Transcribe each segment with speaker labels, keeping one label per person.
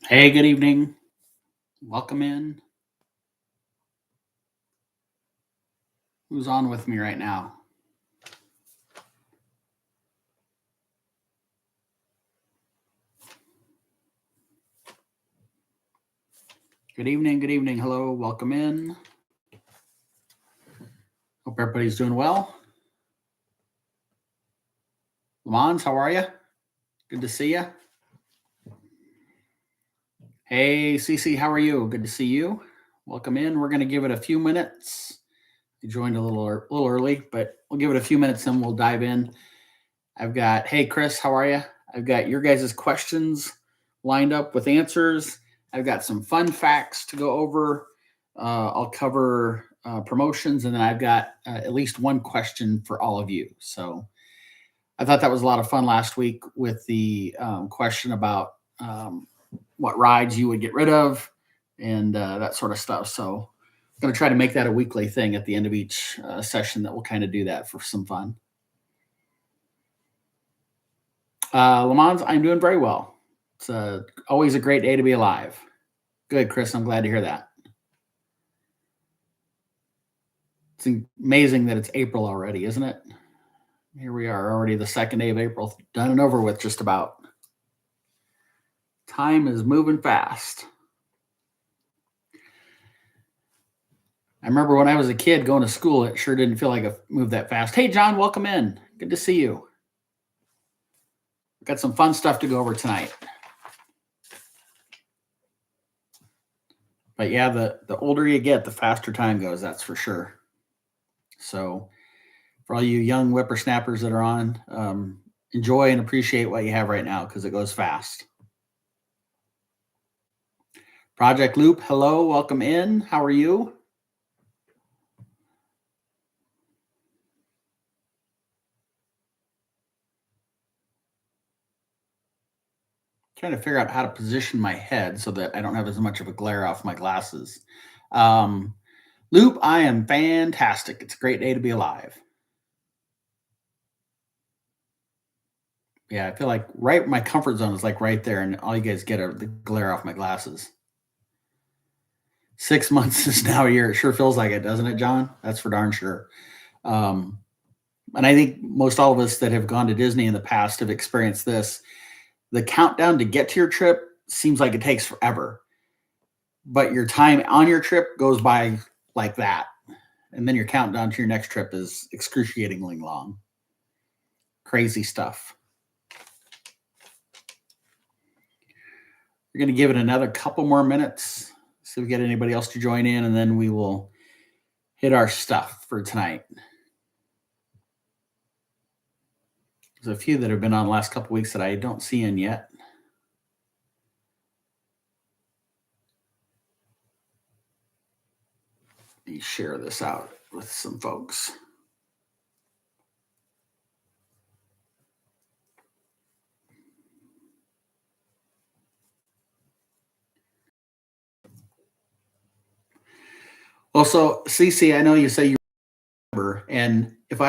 Speaker 1: Hey, good evening. Welcome in. Who's on with me right now? Good evening. Good evening. Hello. Welcome in. Hope everybody's doing well. Lamons, how are you? Good to see you. Hey, Cece, how are you? Good to see you. Welcome in. We're going to give it a few minutes. You joined a little early, but we'll give it a few minutes and we'll dive in. I've got, hey, Chris, how are you? I've got your guys' questions lined up with answers. I've got some fun facts to go over. I'll cover promotions, and then I've got at least one question for all of you. So I thought that was a lot of fun last week with the question about what rides you would get rid of and that sort of stuff. So I'm going to try to make that a weekly thing at the end of each session that we'll kind of do that for some fun. Lamont, I'm doing very well. It's always a great day to be alive. Good, Chris. I'm glad to hear that. It's amazing that it's April already, isn't it? Here we are, already the second day of April, done and over with just about. Time is moving fast. I remember when I was a kid going to school, it sure didn't feel like it moved that fast. Hey, John, welcome in. Good to see you. We've got some fun stuff to go over tonight. But yeah, the older you get, the faster time goes, that's for sure. So for all you young whippersnappers that are on, enjoy and appreciate what you have right now because it goes fast. Project Loop, hello, welcome in. How are you? Trying to figure out how to position my head so that I don't have as much of a glare off my glasses. Loop, I am fantastic. It's a great day to be alive. Yeah, I feel like my comfort zone is like right there, and all you guys get are the glare off my glasses. 6 months is now a year. It sure feels like it, doesn't it, John? That's for darn sure. Um, and I think most all of us that have gone to Disney in the past have experienced this. The countdown to get to your trip seems like it takes forever, but your time on your trip goes by like that. And then your countdown to your next trip is excruciatingly long. Crazy stuff. We're going to give it another couple more minutes, see if we get anybody else to join in, and then we will hit our stuff for tonight. There's a few that have been on the last couple weeks that I don't see in yet. Let me share this out with some folks. Also, Cece, I know you say you remember, and if I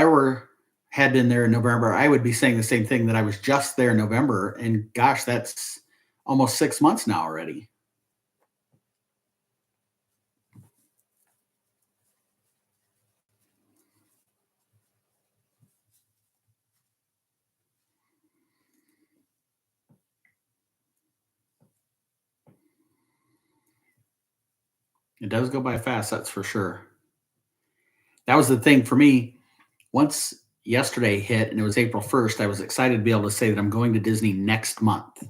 Speaker 1: had been there in November, I would be saying the same thing that I was just there in November. And gosh, that's almost 6 months now already. It does go by fast, that's for sure. That was the thing for me. Once yesterday hit and it was April 1st, I was excited to be able to say that I'm going to Disney next month. So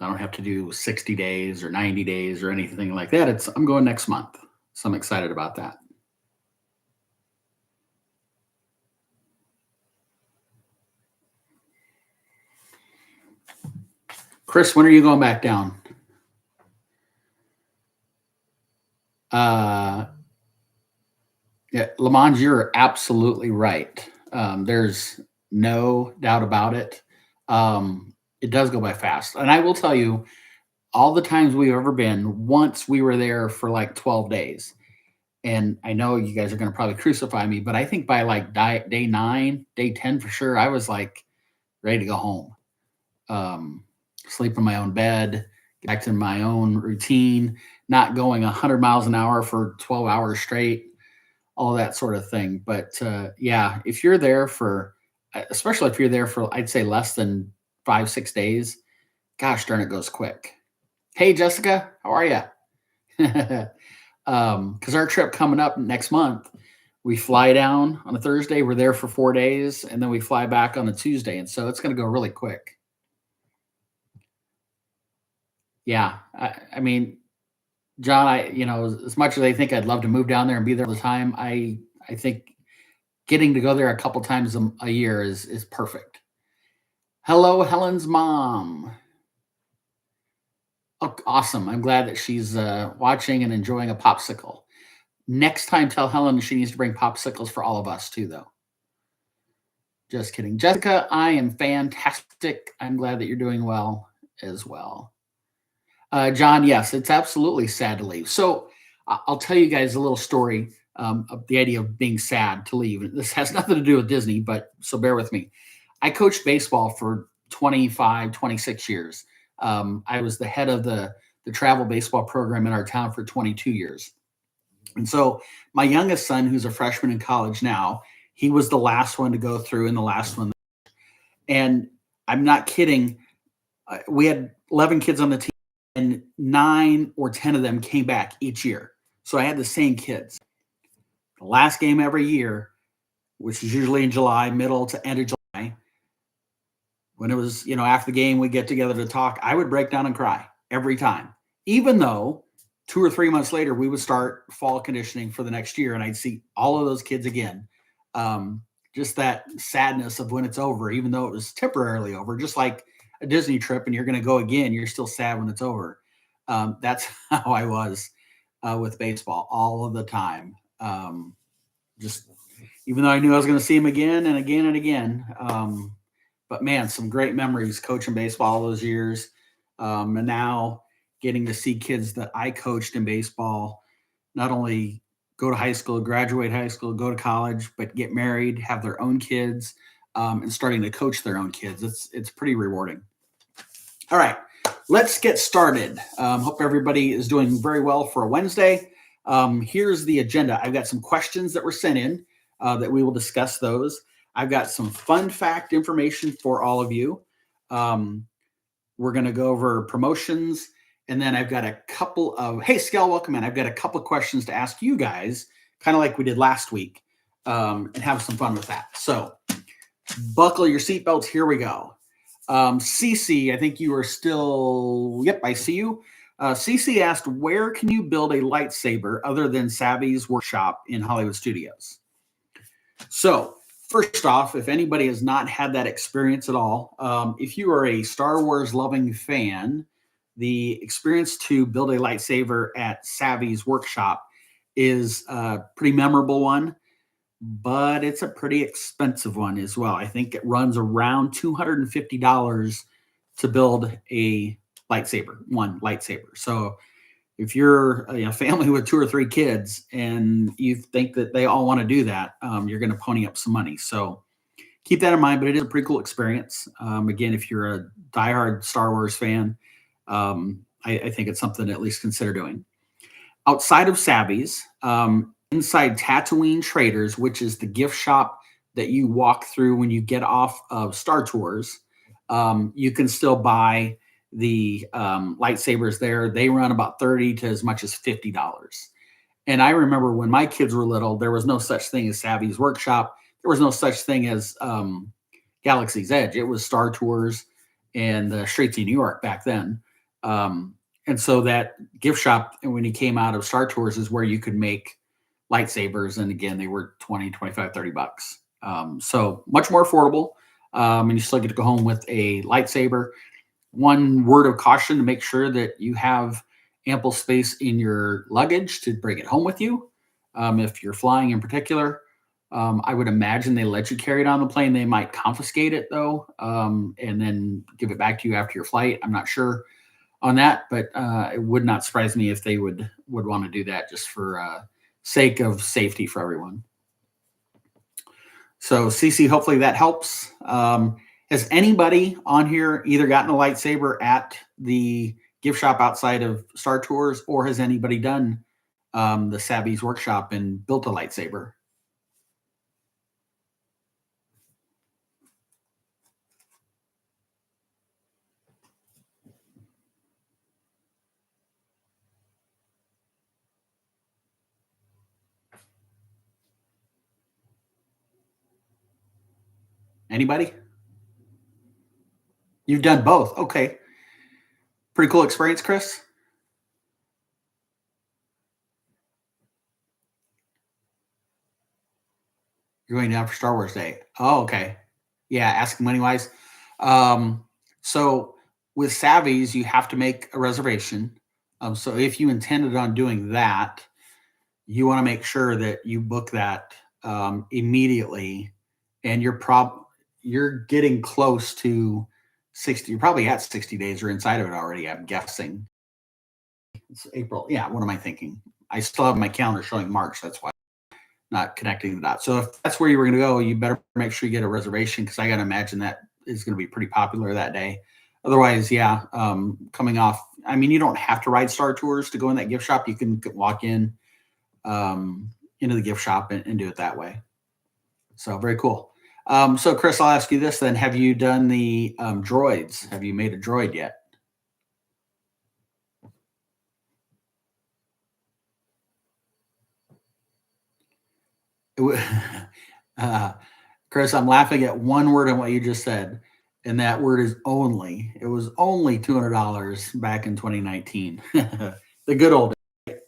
Speaker 1: I don't have to do 60 days or 90 days or anything like that. I'm going next month. So I'm excited about that. Chris, when are you going back down? Yeah, Lamont, you're absolutely right. There's no doubt about it. It does go by fast. And I will tell you, all the times we've ever been, once we were there for like 12 days. And I know you guys are going to probably crucify me, but I think by like day 9, day 10 for sure, I was like ready to go home. sleep in my own bed, get back to my own routine, not going 100 miles an hour for 12 hours straight, all that sort of thing. But yeah, if you're there for, especially if you're there for, I'd say less than 5, 6 days, gosh darn, it goes quick. Hey, Jessica, how are you? Because our trip coming up next month, we fly down on a Thursday, we're there for 4 days, and then we fly back on a Tuesday. And so it's going to go really quick. Yeah. I mean, John, as much as I think I'd love to move down there and be there all the time, I think getting to go there a couple times a year is perfect. Hello, Helen's mom. Oh, awesome. I'm glad that she's watching and enjoying a popsicle. Next time, tell Helen she needs to bring popsicles for all of us too, though. Just kidding. Jessica, I am fantastic. I'm glad that you're doing well as well. John, yes, it's absolutely sad to leave. So I'll tell you guys a little story of the idea of being sad to leave. This has nothing to do with Disney, but so bear with me. I coached baseball for 25, 26 years. I was the head of the travel baseball program in our town for 22 years. And so my youngest son, who's a freshman in college now, he was the last one to go through and the last one. And I'm not kidding. We had 11 kids on the team, and 9 or 10 of them came back each year. So I had the same kids. The last game every year, which is usually in July, middle to end of July, when it was, after the game, we get together to talk, I would break down and cry every time, even though 2 or 3 months later, we would start fall conditioning for the next year, and I'd see all of those kids again. Just that sadness of when it's over, even though it was temporarily over, just like a Disney trip and you're going to go again, you're still sad when it's over. That's how I was with baseball all of the time. Just even though I knew I was going to see him again and again and again. But man, some great memories coaching baseball all those years. And now getting to see kids that I coached in baseball, not only go to high school, graduate high school, go to college, but get married, have their own kids, and starting to coach their own kids. It's pretty rewarding. All right, let's get started. Hope everybody is doing very well for a Wednesday. Here's the agenda. I've got some questions that were sent in that we will discuss those. I've got some fun fact information for all of you. We're going to go over promotions. And then I've got a couple of, hey, Scale, welcome in. I've got a couple of questions to ask you guys, kind of like we did last week, and have some fun with that. So buckle your seatbelts. Here we go. Cece, I think you are still, yep, I see you. Cece asked, where can you build a lightsaber other than Savvy's workshop in Hollywood Studios? So first off, if anybody has not had that experience at all, if you are a Star Wars loving fan, the experience to build a lightsaber at Savvy's workshop is a pretty memorable one, but it's a pretty expensive one as well. I think it runs around $250 to build a lightsaber, one lightsaber. So if you're a family with 2 or 3 kids and you think that they all want to do that, you're going to pony up some money. So keep that in mind, but it is a pretty cool experience. Again, if you're a diehard Star Wars fan, I think it's something to at least consider doing. Outside of Savvy's, inside Tatooine Traders, which is the gift shop that you walk through when you get off of Star Tours, you can still buy the lightsabers there. They run about $30 to as much as $50. And I remember when my kids were little, there was no such thing as Savvy's Workshop. There was no such thing as Galaxy's Edge. It was Star Tours and Straight to New York back then. And so that gift shop, when he came out of Star Tours, is where you could make lightsabers. And again, they were 20, 25, $30. So much more affordable. And you still get to go home with a lightsaber. One word of caution to make sure that you have ample space in your luggage to bring it home with you. If you're flying in particular, I would imagine they let you carry it on the plane. They might confiscate it though, and then give it back to you after your flight. I'm not sure on that, but it would not surprise me if they would want to do that just for sake of safety for everyone. So Cece, hopefully that helps. And Has anybody on here either gotten a lightsaber at the gift shop outside of Star Tours, or has anybody done the Savvy's workshop and built a lightsaber? Anybody? You've done both. Okay. Pretty cool experience, Chris. You're going down for Star Wars Day. Oh, okay. Yeah, asking money wise. So with Savvy's, you have to make a reservation. So if you intended on doing that, you want to make sure that you book that immediately, and you're getting close to 60. You're probably at 60 days or inside of it already, I'm guessing. It's April. Yeah, what am I thinking? I still have my calendar showing March. That's why I'm not connecting the dots. So if that's where you were going to go, you better make sure you get a reservation, because I got to imagine that is going to be pretty popular that day. Otherwise, yeah, coming off, I mean, you don't have to ride Star Tours to go in that gift shop. You can walk in into the gift shop and do it that way. So very cool. So Chris, I'll ask you this then. Have you done the droids? Have you made a droid yet? Chris, I'm laughing at one word in what you just said, and that word is only. It was only $200 back in 2019. The good old days.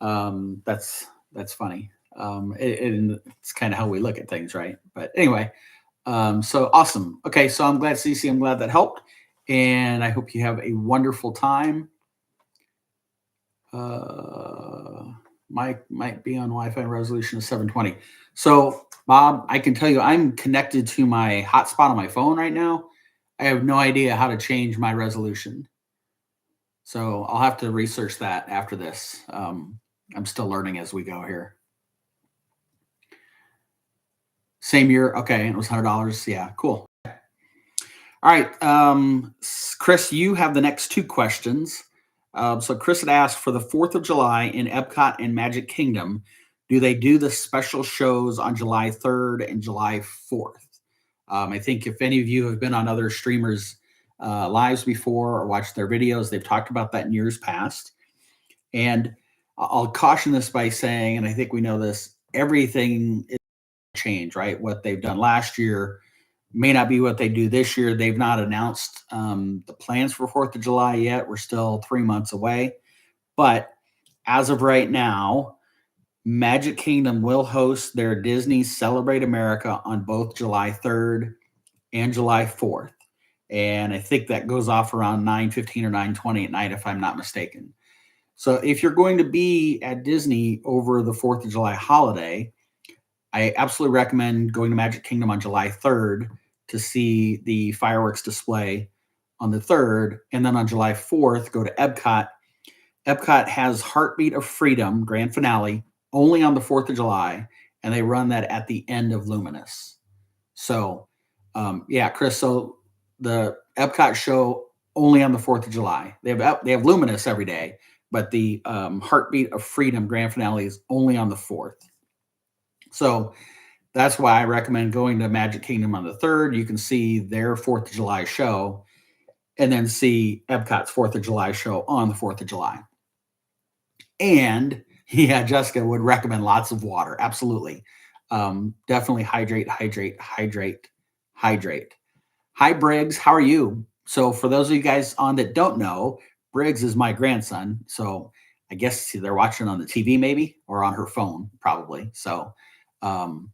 Speaker 1: That's funny. It's kind of how we look at things, right? But anyway, so awesome. Okay, so I'm glad, Cece, I'm glad that helped, and I hope you have a wonderful time. Mike might be on Wi-Fi resolution of 720. So, Bob, I can tell you I'm connected to my hotspot on my phone right now. I have no idea how to change my resolution. So I'll have to research that after this. I'm still learning as we go here. Same year. Okay. It was $100. Yeah. Cool. All right. Chris, you have the next two questions. So Chris had asked, for the 4th of July in Epcot and Magic Kingdom, do they do the special shows on July 3rd and July 4th? I think if any of you have been on other streamers' lives before or watched their videos, they've talked about that in years past. And I'll caution this by saying, and I think we know this, everything is change, right? What they've done last year may not be what they do this year. They've not announced the plans for 4th of July yet. We're still 3 months away. But as of right now, Magic Kingdom will host their Disney Celebrate America on both July 3rd and July 4th. And I think that goes off around 9:15 or 9:20 at night, if I'm not mistaken. So if you're going to be at Disney over the 4th of July holiday, I absolutely recommend going to Magic Kingdom on July 3rd to see the fireworks display on the 3rd. And then on July 4th, go to Epcot. Epcot has Heartbeat of Freedom grand finale only on the 4th of July, and they run that at the end of Luminous. So, yeah, Chris, so the Epcot show only on the 4th of July. They have Luminous every day, but the Heartbeat of Freedom grand finale is only on the 4th. So that's why I recommend going to Magic Kingdom on the 3rd. You can see their 4th of July show and then see Epcot's 4th of July show on the 4th of July. And yeah, Jessica would recommend lots of water. Absolutely. Definitely hydrate. Hi, Briggs. How are you? So for those of you guys on that don't know, Briggs is my grandson. So I guess they're watching on the TV maybe, or on her phone probably. So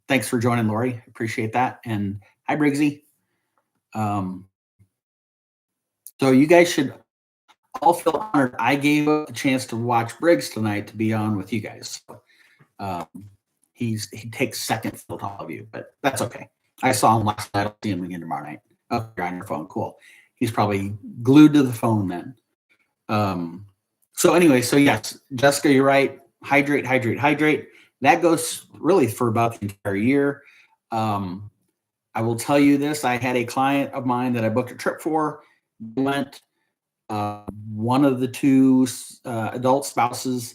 Speaker 1: thanks for joining, Lori. Appreciate that. And hi, Briggsy. So you guys should all feel honored. I gave up the chance to watch Briggs tonight to be on with you guys. So, he takes second to all of you, but that's okay. I saw him last night. I'll see him again tomorrow night. Oh, you're on your phone. Cool. He's probably glued to the phone then. So anyway, so yes, Jessica, you're right. Hydrate. That goes really for about the entire year. I will tell you this. I had a client of mine that I booked a trip for. Went. One of the two adult spouses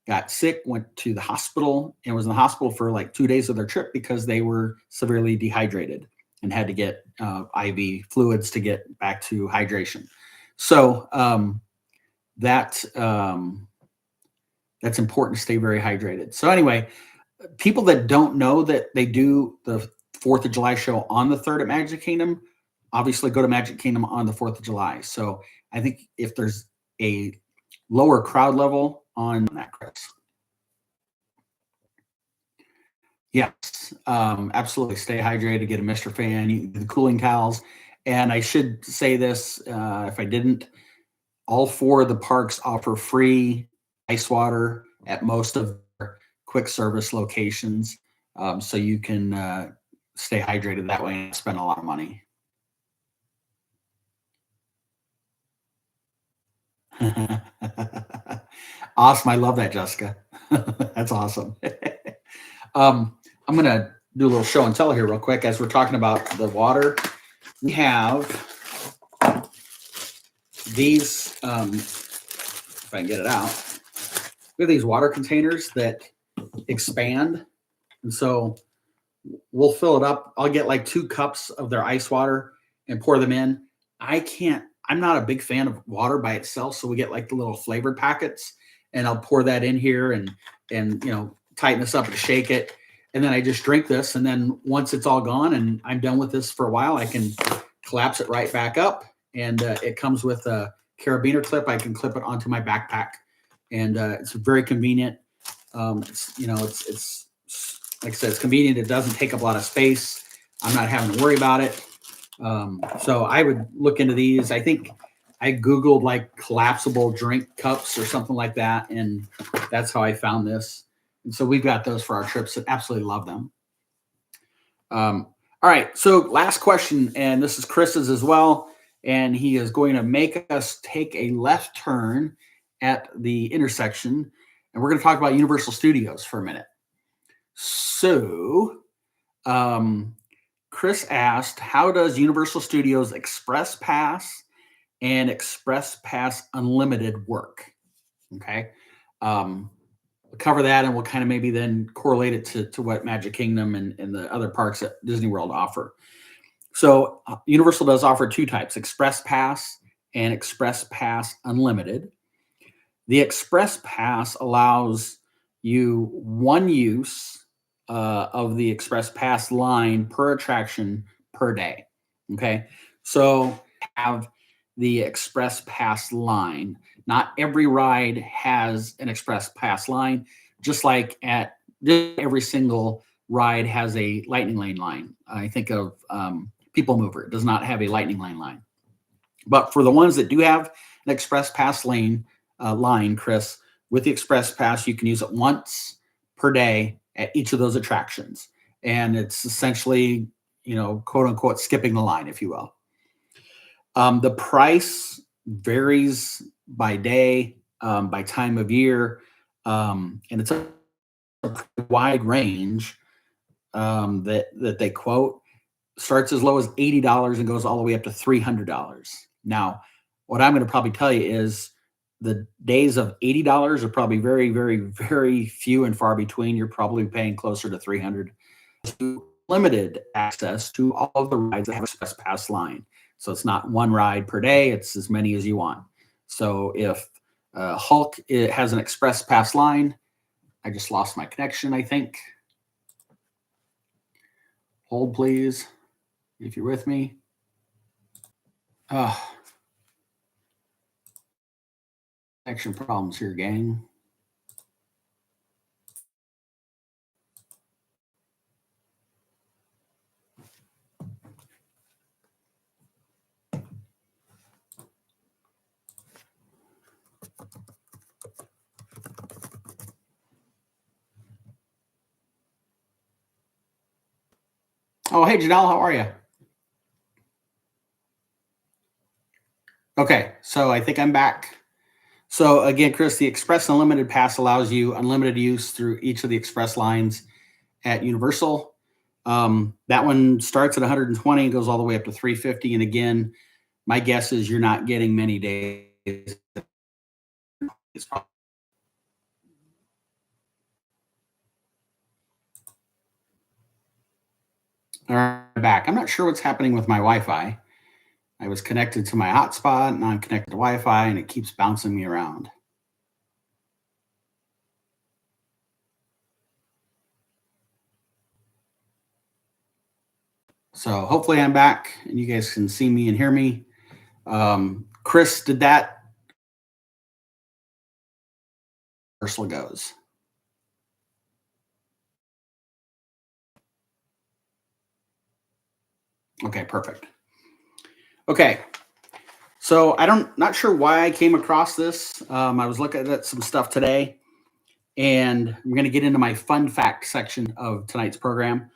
Speaker 1: got sick, went to the hospital, and was in the hospital for like 2 days of their trip because they were severely dehydrated and had to get IV fluids to get back to hydration. So that's important to stay very hydrated. So anyway, people that don't know that they do the 4th of July show on the 3rd at Magic Kingdom, obviously go to Magic Kingdom on the 4th of July. So I think if there's a lower crowd level on that, Chris. Yes, absolutely. Stay hydrated, get a Mr. Fan, the cooling towels. And I should say this, if I didn't, all 4 of the parks offer free ice water at most of their quick service locations. So you can stay hydrated that way and spend a lot of money. Awesome. I love that, Jessica. That's awesome. I'm going to do a little show and tell here real quick as we're talking about the water. We have these, if I can get it out, we have these water containers that expand. And so we'll fill it up. I'll get like 2 cups of their ice water and pour them in. I'm not a big fan of water by itself. So we get like the little flavored packets and I'll pour that in here and tighten this up and shake it. And then I just drink this. And then once it's all gone and I'm done with this for a while, I can collapse it right back up. And it comes with a carabiner clip. I can clip it onto my backpack. And it's very convenient. It's like I said, it's convenient. It doesn't take up a lot of space. I'm not having to worry about it. So I would look into these. I think I Googled like collapsible drink cups or something like that. And that's how I found this. And so we've got those for our trips and absolutely love them. All right. So last question, and this is Chris's as well. And he is going to make us take a left turn at the intersection. And we're going to talk about Universal Studios for a minute. So Chris asked, how does Universal Studios Express Pass and Express Pass Unlimited work? Okay. We'll cover that and we'll kind of maybe then correlate it to what Magic Kingdom and the other parks at Disney World offer. So Universal does offer 2 types, Express Pass and Express Pass Unlimited. The Express Pass allows you 1 use of the Express Pass line per attraction per day. Okay. So have the Express Pass line. Not every ride has an Express Pass line, just like at every single ride has a Lightning Lane line. I think of People Mover. It does not have a Lightning Lane line. But for the ones that do have an Express Pass line, Chris, with the Express Pass, you can use it once per day at each of those attractions. And it's essentially, quote unquote, skipping the line, if you will. The price varies by day, by time of year, and it's a wide range that they quote. Starts as low as $80 and goes all the way up to $300. Now, what I'm going to probably tell you is the days of $80 are probably very, very, very few and far between. You're probably paying closer to $300. Limited access to all of the rides that have Express Pass line. So it's not 1 ride per day. It's as many as you want. So if Hulk has an Express Pass line, I just lost my connection, I think. Hold, please, if you're with me. Connection problems here, gang. Oh, hey, Janelle, how are you? Okay, so I think I'm back. So again, Chris, the Express Unlimited Pass allows you unlimited use through each of the Express lines at Universal. That one starts at 120 and goes all the way up to 350. And again, my guess is you're not getting many days. All right, back. I'm not sure what's happening with my Wi-Fi. I was connected to my hotspot, now I'm connected to Wi-Fi, and it keeps bouncing me around. So hopefully I'm back and you guys can see me and hear me. Chris, did that Ursula goes? Okay, perfect. Okay, so not sure why I came across this. I was looking at some stuff today, and I'm going to get into my fun fact section of tonight's program.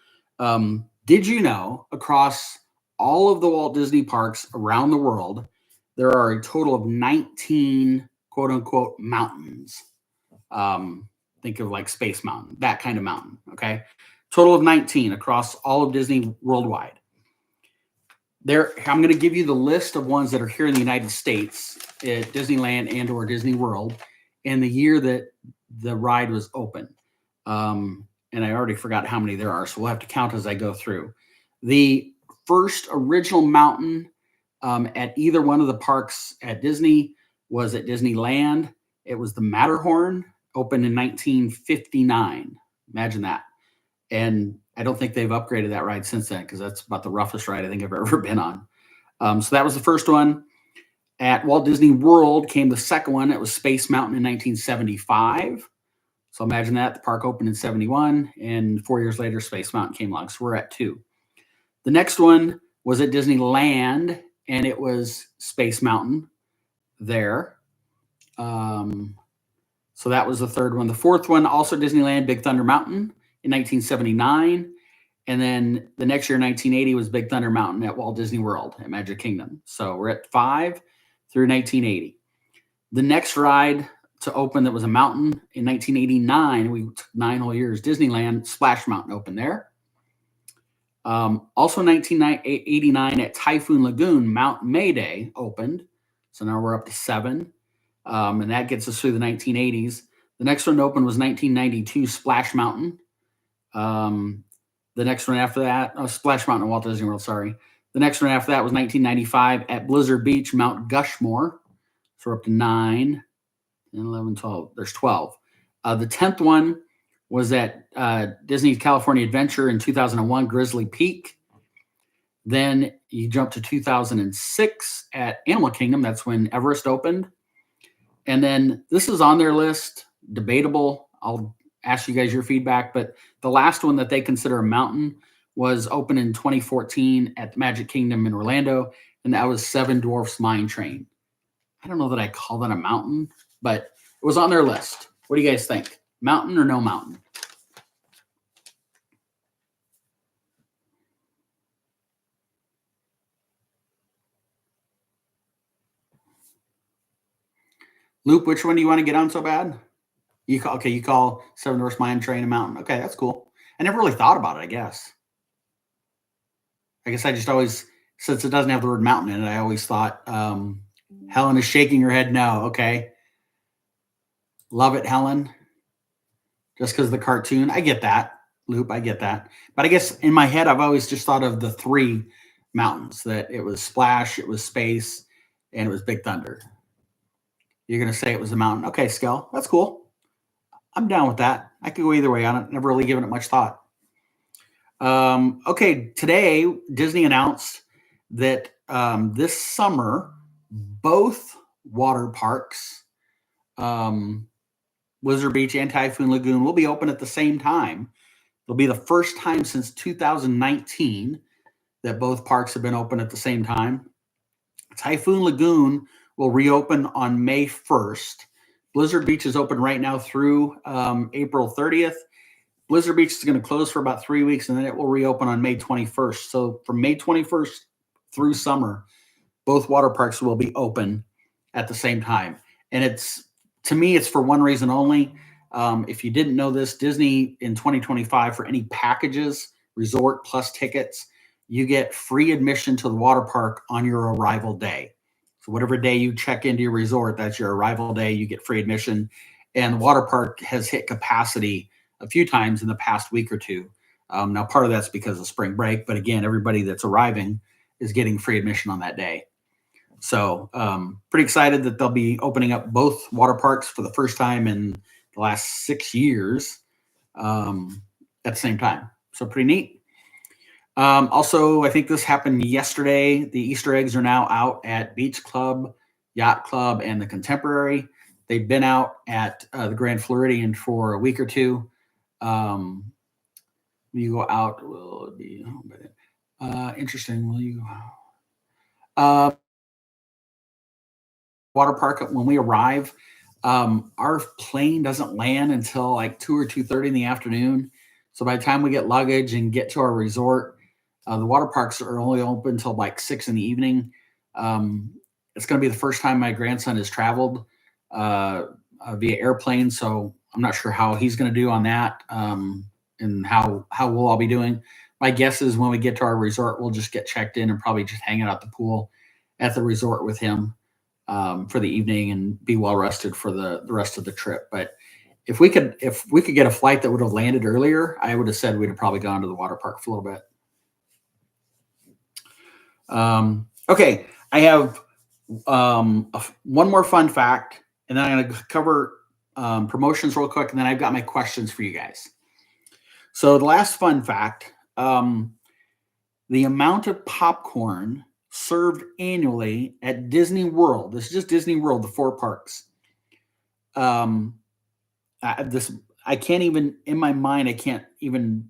Speaker 1: Did you know across all of the Walt Disney parks around the world, there are a total of 19 quote unquote mountains? Think of like Space Mountain, that kind of mountain. Okay. Total of 19 across all of Disney worldwide. I'm going to give you the list of ones that are here in the United States at Disneyland and or Disney World and the year that the ride was open. And I already forgot how many there are, so we'll have to count as I go through. The first original mountain at either one of the parks at Disney was at Disneyland. It was the Matterhorn, opened in 1959. Imagine that. And I don't think they've upgraded that ride since then because that's about the roughest ride I think I've ever been on. So that was the first one. At Walt Disney World came the second one. It was Space Mountain in 1975. So imagine that. The park opened in 71, and 4 years later, Space Mountain came along. So we're at 2. The next one was at Disneyland, and it was Space Mountain there. So that was the third one. The fourth one, also Disneyland, Big Thunder Mountain in 1979. And then the next year, 1980, was Big Thunder Mountain at Walt Disney World at Magic Kingdom. So we're at 5 through 1980. The next ride to open that was a mountain in 1989, we took 9 whole years, Disneyland, Splash Mountain opened there. Also 1989 at Typhoon Lagoon, Mount Mayday opened. So now we're up to 7. And that gets us through the 1980s. The next one to open was 1992, Splash Mountain. The next one after that, Splash Mountain at Walt Disney World, sorry. The next one after that was 1995 at Blizzard Beach, Mount Gushmore. So we're up to 9, 10, 11, 12. There's 12. The 10th one was at Disney's California Adventure in 2001, Grizzly Peak. Then you jump to 2006 at Animal Kingdom. That's when Everest opened. And then this is on their list, debatable. I'll ask you guys your feedback, but the last one that they consider a mountain was opened in 2014 at the Magic Kingdom in Orlando, and that was Seven Dwarfs Mine Train. I don't know that I call that a mountain, but it was on their list. What do you guys think? Mountain or no mountain? Loop, which one do you want to get on so bad? You call Seven Dwarfs Mine Train a mountain. Okay, that's cool. I never really thought about it, I guess I just always, since it doesn't have the word mountain in it, I always thought Helen is shaking her head no. Okay. Love it, Helen. Just because of the cartoon. I get that, Loop. I get that. But I guess in my head, I've always just thought of the 3 mountains, that it was Splash, it was Space, and it was Big Thunder. You're going to say it was a mountain. Okay, Skell. That's cool. I'm down with that. I could go either way on it. Never really given it much thought. Okay, today Disney announced that this summer, both water parks, Blizzard Beach and Typhoon Lagoon, will be open at the same time. It'll be the first time since 2019 that both parks have been open at the same time. Typhoon Lagoon will reopen on May 1st. Blizzard Beach is open right now through April 30th. Blizzard Beach is going to close for about 3 weeks, and then it will reopen on May 21st. So from May 21st through summer, both water parks will be open at the same time. And to me, it's for one reason only. If you didn't know this, Disney in 2025, for any packages resort plus tickets, you get free admission to the water park on your arrival day. So whatever day you check into your resort, that's your arrival day, you get free admission. And the water park has hit capacity a few times in the past week or two. Now, part of that's because of spring break, but again, everybody that's arriving is getting free admission on that day. So pretty excited that they'll be opening up both water parks for the first time in the last 6 years at the same time. So pretty neat. Also, I think this happened yesterday. The Easter eggs are now out at Beach Club, Yacht Club, and the Contemporary. They've been out at the Grand Floridian for a week or two. You go out, will it be interesting? Will you? Water park when we arrive, our plane doesn't land until like 2 or 2:30 in the afternoon. So by the time we get luggage and get to our resort, the water parks are only open until like 6 in the evening. It's going to be the first time my grandson has traveled via airplane, so I'm not sure how he's going to do on that, and how we'll all be doing. My guess is when we get to our resort, we'll just get checked in and probably just hang out at the pool at the resort with him for the evening and be well rested for the rest of the trip. But if we could get a flight that would have landed earlier, I would have said we'd have probably gone to the water park for a little bit. Okay, I have one more fun fact, and then I'm going to cover promotions real quick, and then I've got my questions for you guys. So the last fun fact, the amount of popcorn served annually at Disney World, this is just Disney World, the 4 parks. I can't even, in my mind, I can't even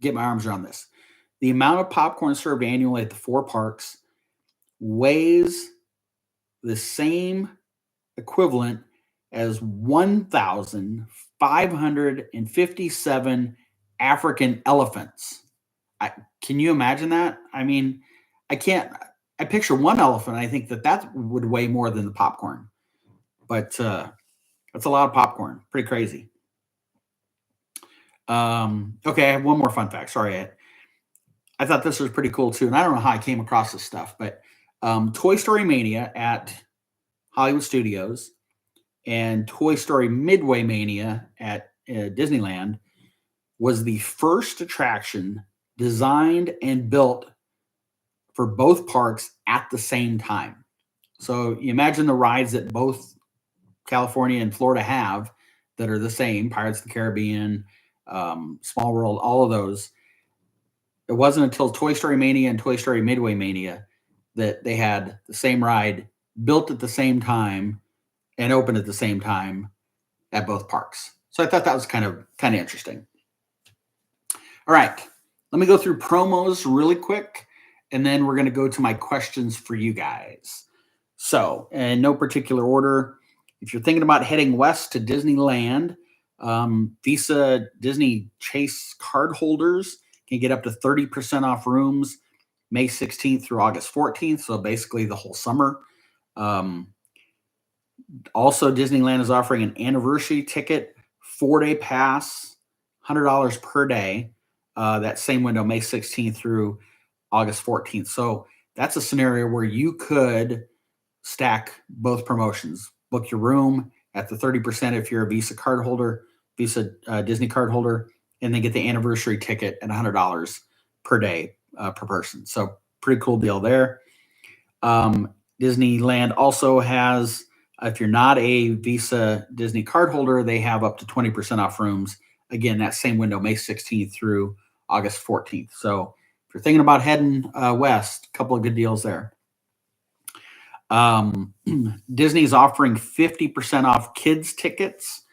Speaker 1: get my arms around this. The amount of popcorn served annually at the 4 parks weighs the same equivalent as 1,557 African elephants. Can you imagine that? I mean, I picture one elephant. I think that would weigh more than the popcorn, but that's a lot of popcorn. Pretty crazy. Okay, I have one more fun fact. Sorry, I thought this was pretty cool too, and I don't know how I came across this stuff, but Toy Story Mania at Hollywood Studios and Toy Story Midway Mania at Disneyland was the first attraction designed and built for both parks at the same time. So you imagine the rides that both California and Florida have that are the same, Pirates of the Caribbean, Small World, all of those. It wasn't until Toy Story Mania and Toy Story Midway Mania that they had the same ride built at the same time and opened at the same time at both parks. So I thought that was kind of interesting. All right, let me go through promos really quick, and then we're going to go to my questions for you guys. So, in no particular order, if you're thinking about heading west to Disneyland, Visa Disney Chase card holders can get up to 30% off rooms May 16th through August 14th, so basically the whole summer. Also, Disneyland is offering an anniversary ticket, 4-day pass, $100 per day. That same window, May 16th through August 14th. So that's a scenario where you could stack both promotions. Book your room at the 30% if you're a Visa card holder, Visa Disney card holder, and then get the anniversary ticket at $100 per day per person. So pretty cool deal there. Disneyland also has, if you're not a Visa Disney card holder, they have up to 20% off rooms. Again, that same window, May 16th through August 14th. So if you're thinking about heading west, a couple of good deals there. Disney's offering 50% off kids tickets,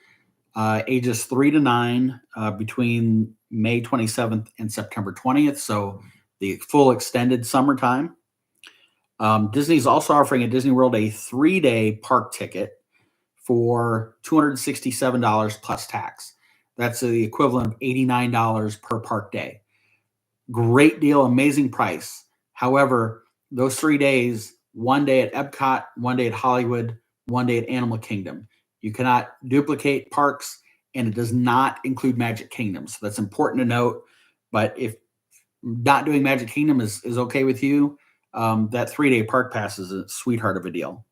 Speaker 1: ages 3 to 9, between May 27th and September 20th. So the full extended summertime. Disney's also offering at Disney World a 3-day park ticket for $267 plus tax. That's the equivalent of $89 per park day. Great deal, amazing price. However, those 3 days, 1 day at Epcot, 1 day at Hollywood, 1 day at Animal Kingdom. You cannot duplicate parks, and it does not include Magic Kingdom. So that's important to note. But if not doing Magic Kingdom is okay with you, that 3-day park pass is a sweetheart of a deal.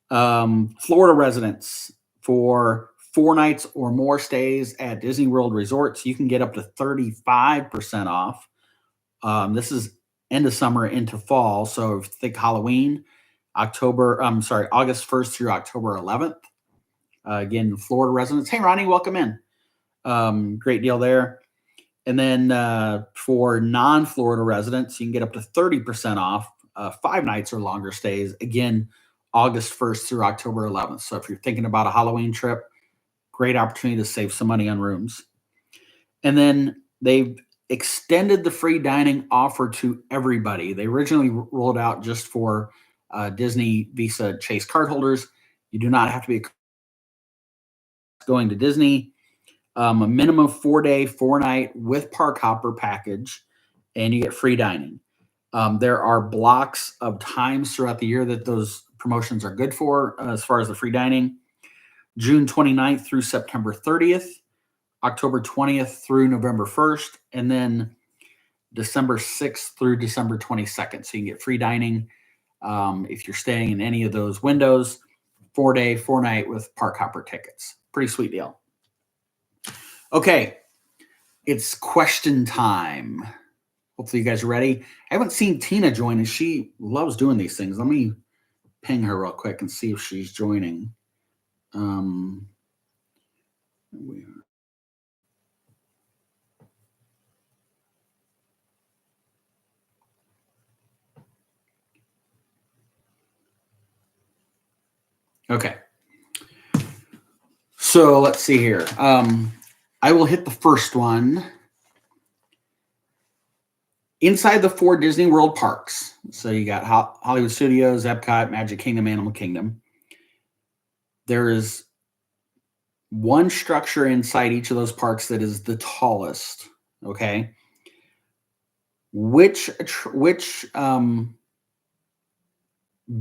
Speaker 1: Florida residents, for 4 nights or more stays at Disney World resorts, you can get up to 35% off. This is end of summer into fall. So if you think Halloween, August 1st through October 11th. Again, Florida residents. Hey, Ronnie, welcome in. Great deal there. And then for non-Florida residents, you can get up to 30% off 5 nights or longer stays. Again, August 1st through October 11th. So if you're thinking about a Halloween trip, great opportunity to save some money on rooms. And then they've extended the free dining offer to everybody. They originally rolled out just for Disney Visa Chase cardholders. You do not have to be going to Disney. A minimum 4-day, 4-night with park hopper package, and you get free dining. There are blocks of times throughout the year that those promotions are good for as far as the free dining. June 29th through September 30th, October 20th through November 1st, and then December 6th through December 22nd. So you can get free dining if you're staying in any of those windows, 4-day, 4-night with park hopper tickets. Pretty sweet deal. Okay, it's question time. Hopefully you guys are ready. I haven't seen Tina join, and she loves doing these things. Let me ping her real quick and see if she's joining. Okay. So let's see here. I will hit the first one. Inside the 4 Disney World parks, so you got Hollywood Studios, Epcot, Magic Kingdom, Animal Kingdom. There is one structure inside each of those parks that is the tallest. Okay. Which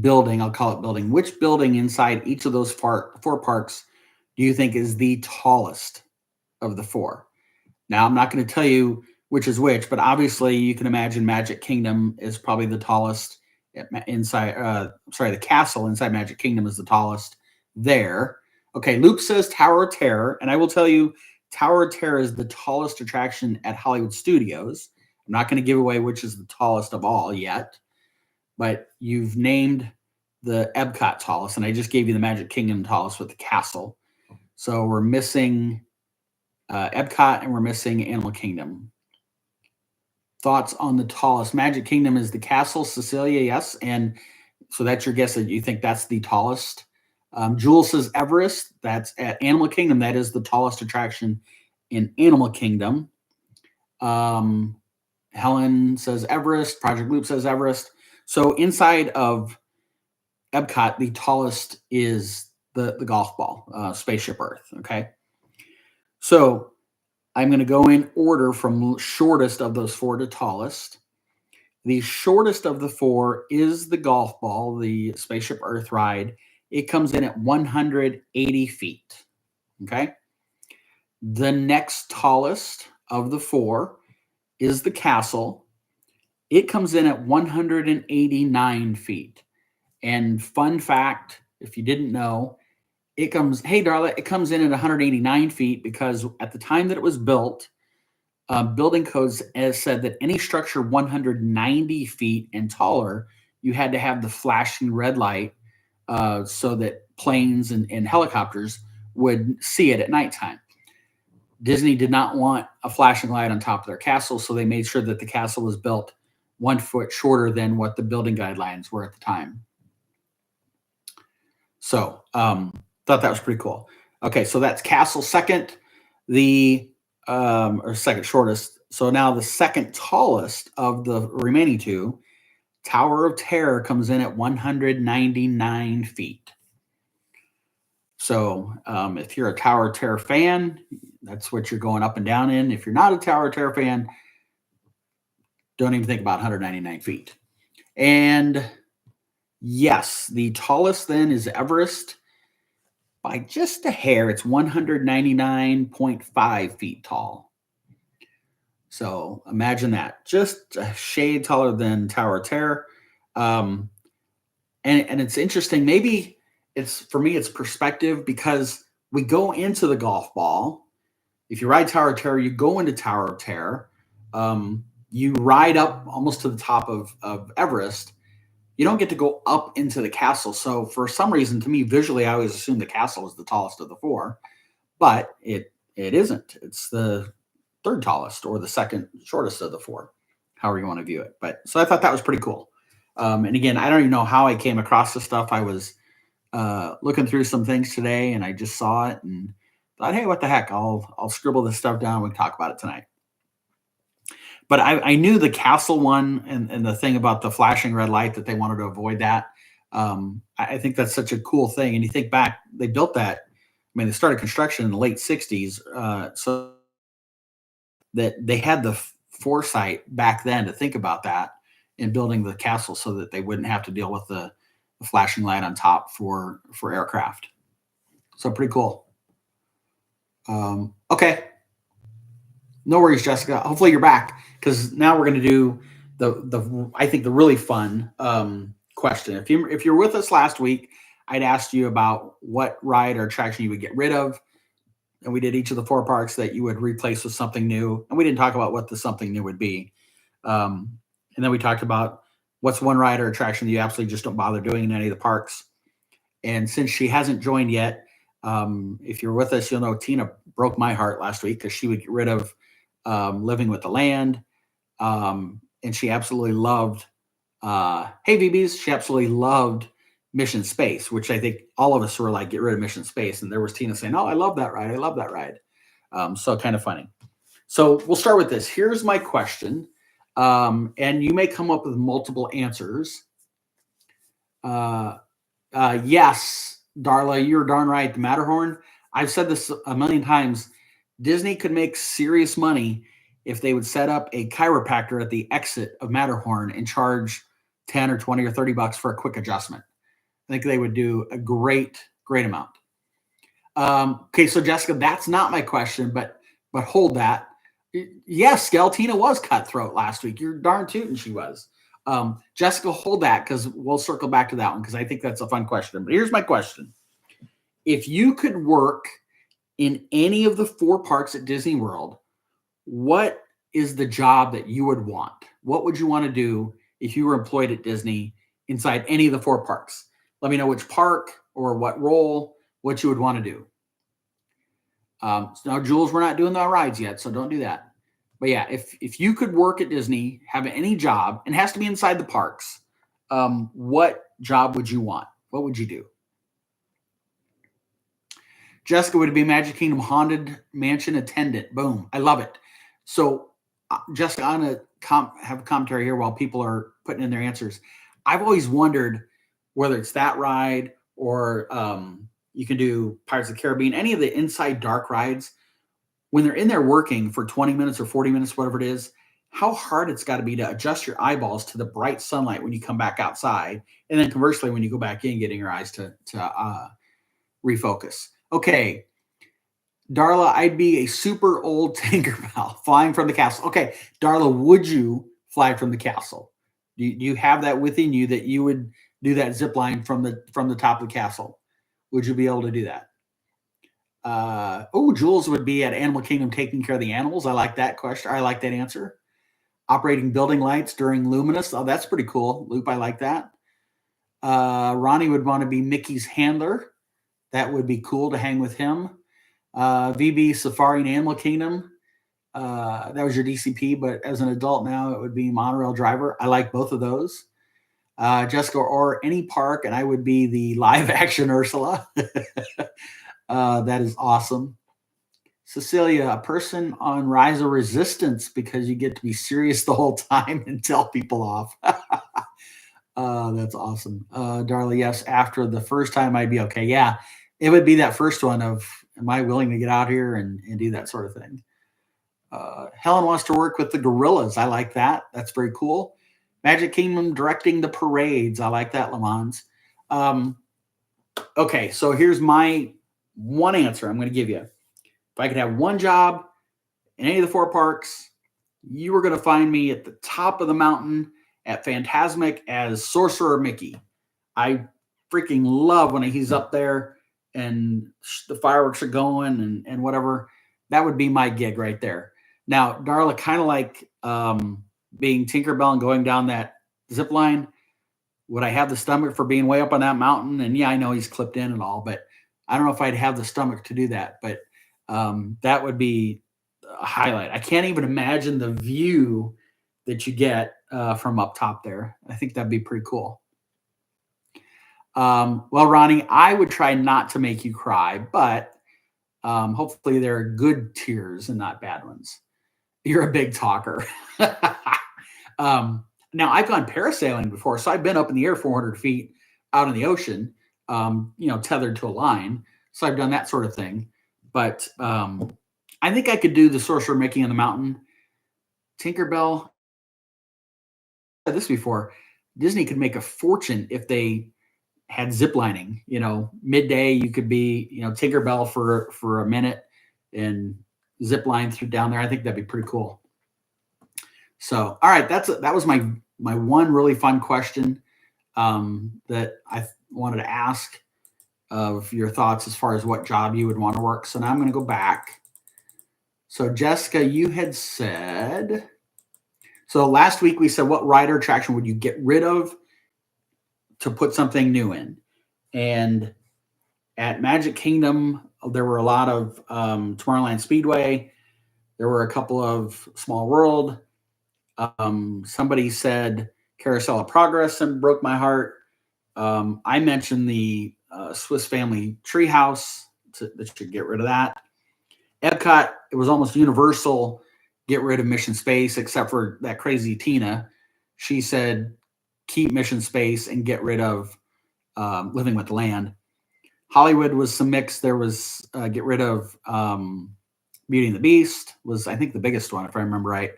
Speaker 1: building, I'll call it building, which building inside each of those 4 parks do you think is the tallest of the 4? Now, I'm not going to tell you which is which, but obviously you can imagine Magic Kingdom is probably the tallest inside. The castle inside Magic Kingdom is the tallest there. Okay, Luke says Tower of Terror, and I will tell you Tower of Terror is the tallest attraction at Hollywood Studios. I'm not going to give away which is the tallest of all yet, but you've named the Epcot tallest, and I just gave you the Magic Kingdom tallest with the castle. So we're missing Epcot, and we're missing Animal Kingdom. Thoughts on the tallest? Magic Kingdom is the castle, Cecilia, yes. And so that's your guess that you think that's the tallest. Jewel says Everest. That's at Animal Kingdom. That is the tallest attraction in Animal Kingdom. Helen says Everest. Project Loop says Everest. So inside of Epcot, the tallest is the golf ball, Spaceship Earth. Okay. So I'm going to go in order from shortest of those 4 to tallest. The shortest of the 4 is the golf ball, the Spaceship Earth ride. It comes in at 180 feet. Okay. The next tallest of the 4 is the castle. It comes in at 189 feet. And fun fact, if you didn't know, it comes in at 189 feet because at the time that it was built, building codes said that any structure 190 feet and taller, you had to have the flashing red light so that planes and helicopters would see it at nighttime. Disney did not want a flashing light on top of their castle, so they made sure that the castle was built 1 foot shorter than what the building guidelines were at the time. So thought that was pretty cool. Okay, so that's castle second, or second shortest. So now the second tallest of the remaining 2, Tower of Terror, comes in at 199 feet. So if you're a Tower of Terror fan, that's what you're going up and down in. If you're not a Tower of Terror fan, don't even think about 199 feet. And yes, the tallest then is Everest by just a hair. It's 199.5 feet tall. So imagine that, just a shade taller than Tower of Terror. Um, and it's interesting. Maybe it's for me, it's perspective because we go into the golf ball. If you ride Tower of Terror, you go into Tower of Terror. You ride up almost to the top of Everest. You don't get to go up into the castle. So for some reason, to me, visually, I always assume the castle is the tallest of the four, but it isn't. It's the third tallest or the second shortest of the four, however you want to view it. But so I thought that was pretty cool. And again, I don't even know how I came across this stuff. I was looking through some things today, and I just saw it and thought, hey, what the heck? I'll scribble this stuff down. We can talk about it tonight. But I knew the castle one and the thing about the flashing red light that they wanted to avoid that. I think that's such a cool thing. And you think back, they built that. I mean, they started construction in the late '60s, so that they had the foresight back then to think about that in building the castle so that they wouldn't have to deal with the flashing light on top for aircraft. So pretty cool. Okay, no worries, Jessica. Hopefully you're back because now we're going to do the I think the really fun question. If you're with us last week, I'd asked you about what ride or attraction you would get rid of, and we did each of the four parks that you would replace with something new, and we didn't talk about what the something new would be. And then we talked about what's one ride or attraction that you absolutely just don't bother doing in any of the parks. And since she hasn't joined yet, if you're with us, you'll know Tina broke my heart last week because she would get rid of Living with the Land. And she absolutely loved, hey, VBs, she absolutely loved Mission Space, which I think all of us were like, get rid of Mission Space. And there was Tina saying, oh, I love that ride. I love that ride. So kind of funny. So we'll start with this. Here's my question. And you may come up with multiple answers. Yes, Darla, you're darn right. The Matterhorn. I've said this a million times. Disney could make serious money if they would set up a chiropractor at the exit of Matterhorn and charge 10 or 20 or 30 bucks for a quick adjustment. I think they would do a great amount. Okay, so Jessica, that's not my question, but hold that. Yes, Skeltina was cutthroat last week. You're darn tootin' she was. Jessica, hold that because we'll circle back to that one because I think that's a fun question. But here's my question. If you could work in any of the four parks at Disney World, what is the job that you would want? What would you want to do if you were employed at Disney inside any of the four parks? Let me know which park or what role, what you would want to do. Now, Jules, we're not doing the rides yet, so don't do that. But yeah, if you could work at Disney, have any job, and it has to be inside the parks, what job would you want? What would you do? Jessica, would it be Magic Kingdom Haunted Mansion attendant? Boom. I love it. So, Jessica, I'm going to have a commentary here while people are putting in their answers. I've always wondered whether it's that ride or you can do Pirates of the Caribbean, any of the inside dark rides, when they're in there working for 20 minutes or 40 minutes, whatever it is, how hard it's got to be to adjust your eyeballs to the bright sunlight when you come back outside. And then conversely, when you go back in, getting your eyes to refocus. Okay. Darla, I'd be a super old Tinkerbell flying from the castle. Okay. Darla, would you fly from the castle? Do you have that within you that you would do that zip line from the top of the castle? Would you be able to do that? Jules would be at Animal Kingdom taking care of the animals. I like that question. I like that answer. Operating building lights during Luminous. Oh, that's pretty cool. Loop, I like that. Ronnie would want to be Mickey's handler. That would be cool to hang with him. VB Safari and Animal Kingdom. That was your DCP, but as an adult now, it would be Monorail driver. I like both of those. Jessica, or any park, and I would be the live action Ursula. That is awesome. Cecilia, a person on Rise of Resistance because you get to be serious the whole time and tell people off. That's awesome. Darla, yes, after the first time I'd be okay. Yeah, it would be that first one of, am I willing to get out here and do that sort of thing? Helen wants to work with the gorillas. I like that. That's very cool. Magic Kingdom directing the parades. I like that, Lamont. Okay, so here's my one answer I'm going to give you. If I could have one job in any of the four parks, you were going to find me at the top of the mountain at Phantasmic as Sorcerer Mickey. I freaking love when he's up there and the fireworks are going and whatever. That would be my gig right there. Now, Darla, kind of like being Tinkerbell and going down that zip line, would I have the stomach for being way up on that mountain? And yeah, I know he's clipped in and all, but I don't know if I'd have the stomach to do that. But that would be a highlight. I can't even imagine the view that you get from up top there. I think that'd be pretty cool. Well, Ronnie, I would try not to make you cry, but hopefully there are good tears and not bad ones. You're a big talker. Now, I've gone parasailing before, so I've been up in the air 400 feet out in the ocean, tethered to a line. So I've done that sort of thing. But I think I could do the Sorcerer Mickey on the mountain. Tinkerbell, I said this before, Disney could make a fortune if they had ziplining. Midday you could be, Tinkerbell for a minute and zip line through down there. I think that'd be pretty cool. So, all right, that was my one really fun question that I wanted to ask of your thoughts as far as what job you would want to work. So now I'm going to go back. So Jessica, you had said, so last week we said, what ride or attraction would you get rid of to put something new in? And at Magic Kingdom, there were a lot of Tomorrowland Speedway. There were a couple of Small World. Somebody said Carousel of Progress and broke my heart. I mentioned the Swiss Family Treehouse that should get rid of that. Epcot, it was almost universal, get rid of Mission Space, except for that crazy Tina. She said keep Mission Space and get rid of Living with the Land. Hollywood was some mix. There was get rid of Beauty and the Beast was, I think, the biggest one, if I remember right.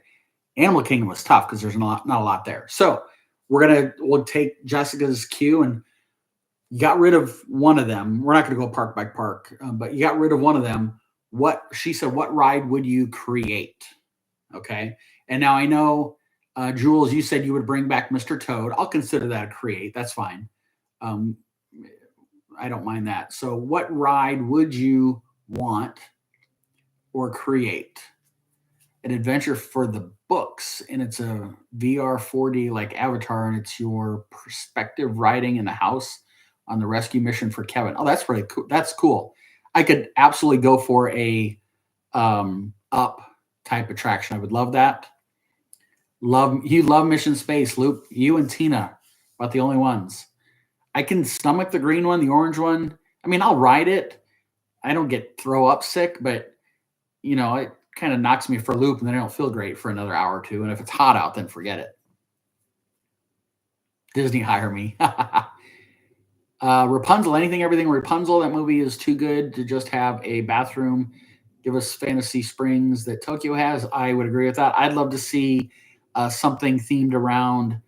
Speaker 1: Animal Kingdom was tough because there's not a lot there. So we'll take Jessica's cue, and you got rid of one of them. We're not going to go park by park, but you got rid of one of them. She said, what ride would you create? Okay. And now I know, Jules, you said you would bring back Mr. Toad. I'll consider that a create. That's fine. I don't mind that. So what ride would you want or create? An adventure for the books, and it's a VR 4D like Avatar, and it's your perspective riding in the house on the rescue mission for Kevin. Oh, that's really cool. That's cool. I could absolutely go for a up type attraction. I would love that. You love Mission Space, Loop. You and Tina, about the only ones. I can stomach the green one, the orange one. I mean, I'll ride it. I don't get throw up sick, but it kind of knocks me for a loop, and then I don't feel great for another hour or two. And if it's hot out, then forget it. Disney, hire me. Rapunzel, everything Rapunzel. That movie is too good to just have a bathroom. Give us Fantasy Springs that Tokyo has. I would agree with that. I'd love to see something themed around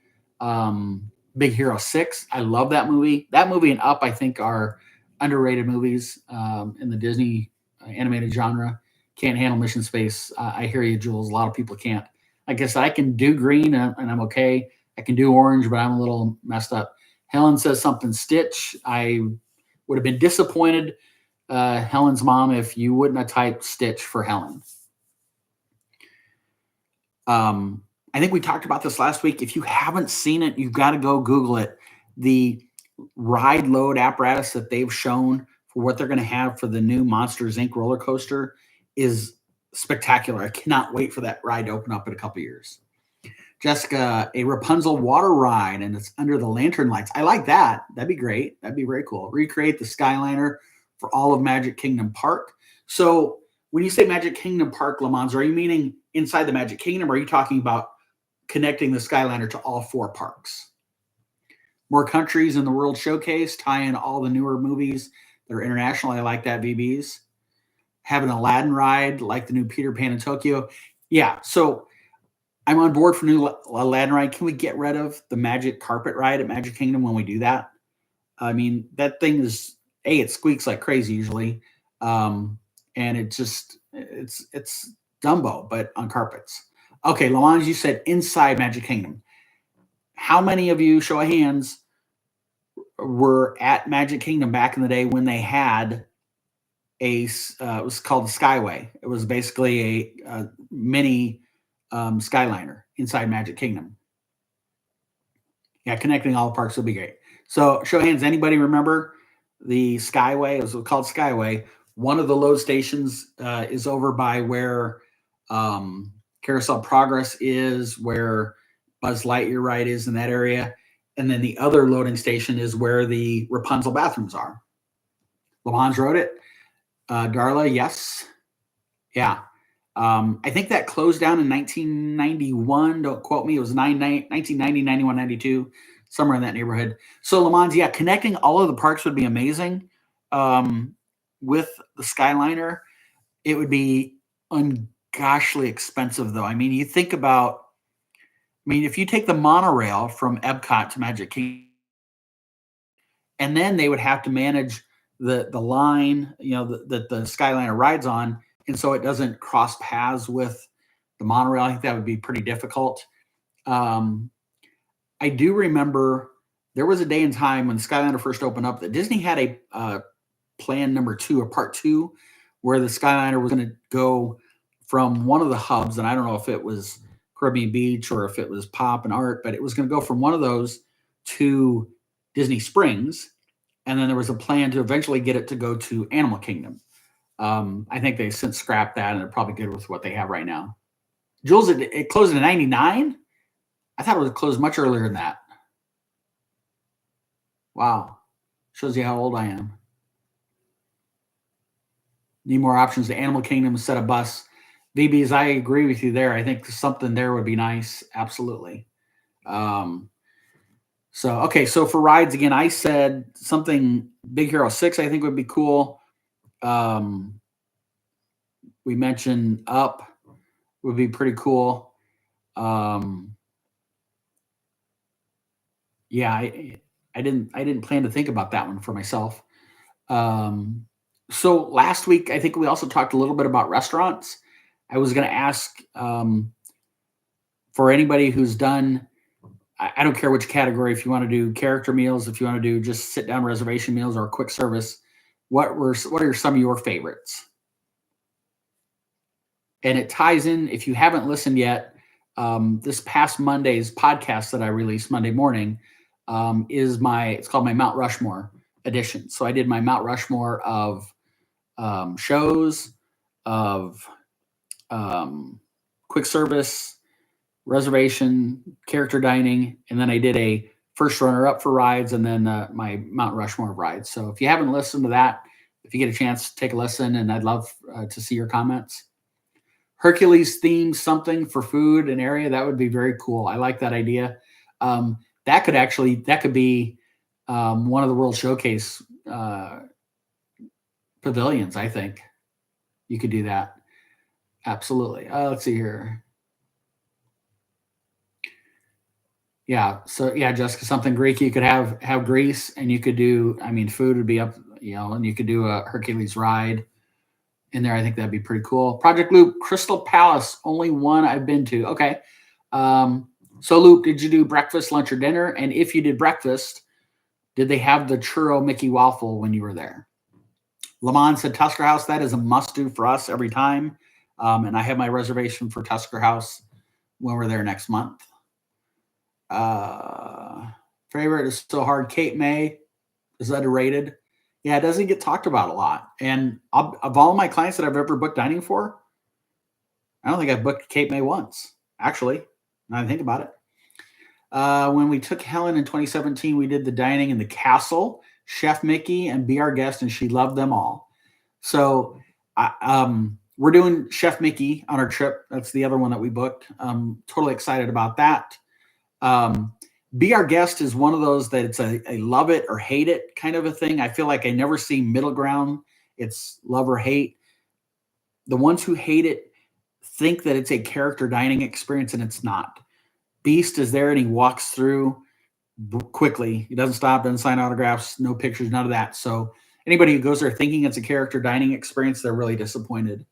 Speaker 1: Big Hero 6. I love that movie. That movie and Up, I think, are underrated movies in the Disney animated genre. Can't handle Mission Space. I hear you, Jules. A lot of people can't. I guess I can do green and I'm okay. I can do orange, but I'm a little messed up. Helen says something Stitch. I would have been disappointed, Helen's mom, if you wouldn't have typed Stitch for Helen. I think we talked about this last week. If you haven't seen it, you've got to go Google it. The ride load apparatus that they've shown for what they're going to have for the new Monsters, Inc. roller coaster is spectacular. I cannot wait for that ride to open up in a couple of years. Jessica, a Rapunzel water ride, and it's under the lantern lights. I like that. That'd be great. That'd be very cool. Recreate the Skyliner for all of Magic Kingdom Park. So when you say Magic Kingdom Park, Lamont, are you meaning inside the Magic Kingdom, or are you talking about connecting the Skyliner to all 4 parks? More countries in the World Showcase, tie in all the newer movies that are international. I like that, VBs. Have an Aladdin ride like the new Peter Pan in Tokyo. Yeah, so I'm on board for new Aladdin ride. Can we get rid of the Magic Carpet ride at Magic Kingdom when we do that? I mean, that thing is, it squeaks like crazy usually. And it's Dumbo, but on carpets. Okay, Lamont, you said inside Magic Kingdom. How many of you, show of hands, were at Magic Kingdom back in the day when they had it was called the Skyway. It was basically a mini Skyliner inside Magic Kingdom. Yeah, connecting all the parks would be great. So, show of hands, anybody remember the Skyway? It was called Skyway. One of the load stations is over by where Carousel Progress is, where Buzz Lightyear ride is in that area. And then the other loading station is where the Rapunzel bathrooms are. Lamont wrote it. Darla, yes. Yeah. I think that closed down in 1991. Don't quote me. It was 1990, 91, 92, somewhere in that neighborhood. So, Lamont, yeah, connecting all of the parks would be amazing. With the Skyliner, it would be ungoshly expensive, though. I mean, you think about, if you take the monorail from Epcot to Magic Kingdom, and then they would have to manage the line, that the Skyliner rides on, and so it doesn't cross paths with the monorail. I think that would be pretty difficult. I do remember there was a day and time when Skyliner first opened up that Disney had a plan number 2 or part 2, where the Skyliner was going to go from one of the hubs, and I don't know if it was Caribbean Beach or if it was Pop and Art, but it was going to go from one of those to Disney Springs, and then there was a plan to eventually get it to go to Animal Kingdom. I think they since scrapped that, and they're probably good with what they have right now. Jules, it closed in 99? I thought it was closed much earlier than that. Wow. Shows you how old I am. Need more options to Animal Kingdom instead of bus. VBs, I agree with you there. I think something there would be nice. Absolutely. So for rides, again, I said something Big Hero 6, I think would be cool. We mentioned Up would be pretty cool. Yeah, I didn't plan to think about that one for myself. So last week, I think we also talked a little bit about restaurants. I was going to ask for anybody who's done, I don't care which category, if you want to do character meals, if you want to do just sit down reservation meals or quick service, what are some of your favorites? And it ties in, if you haven't listened yet, this past Monday's podcast that I released Monday morning it's called my Mount Rushmore edition. So I did my Mount Rushmore of shows, of quick service, reservation, character dining, and then I did a first runner up for rides, and then my Mount Rushmore of rides. So if you haven't listened to that, if you get a chance, take a listen, and I'd love to see your comments. Hercules themed something for food and area, that would be very cool. I like that idea. That could be one of the World Showcase pavilions. I think you could do that. Absolutely. Let's see here. Yeah. So yeah, Jessica, something Greek. You could have Greece, and you could do. Food would be up, and you could do a Hercules ride in there. I think that'd be pretty cool. Project Loop, Crystal Palace, only one I've been to. Okay. So Loop, did you do breakfast, lunch, or dinner? And if you did breakfast, did they have the churro Mickey waffle when you were there? Lamont said Tusker House. That is a must-do for us every time. And I have my reservation for Tusker House when we're there next month. Favorite is so hard. Cape May is underrated. Yeah, it doesn't get talked about a lot. And of all my clients that I've ever booked dining for, I don't think I've booked Cape May once, actually. Now I think about it. When we took Helen in 2017, we did the dining in the castle, Chef Mickey, and Be Our Guest, and she loved them all. So we're doing Chef Mickey on our trip. That's the other one that we booked. I'm totally excited about that. Be Our Guest is one of those that it's a love it or hate it kind of a thing. I feel like I never see middle ground. It's love or hate. The ones who hate it think that it's a character dining experience, and it's not. Beast is there, and he walks through quickly. He doesn't stop, doesn't sign autographs, no pictures, none of that. So anybody who goes there thinking it's a character dining experience, they're really disappointed.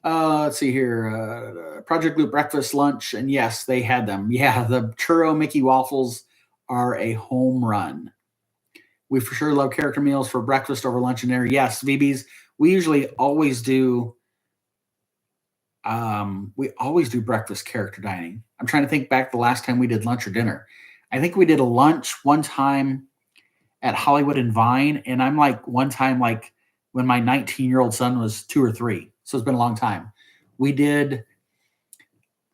Speaker 1: Let's see here. Project Loop breakfast, lunch, and yes, they had them. Yeah, the churro Mickey waffles are a home run. We for sure love character meals for breakfast over lunch and dinner. Yes, VBs. We usually always do. We always do breakfast character dining. I'm trying to think back the last time we did lunch or dinner. I think we did a lunch one time at Hollywood and Vine, and I'm like one time like when my 19-year-old son was 2 or 3, so it's been a long time. We did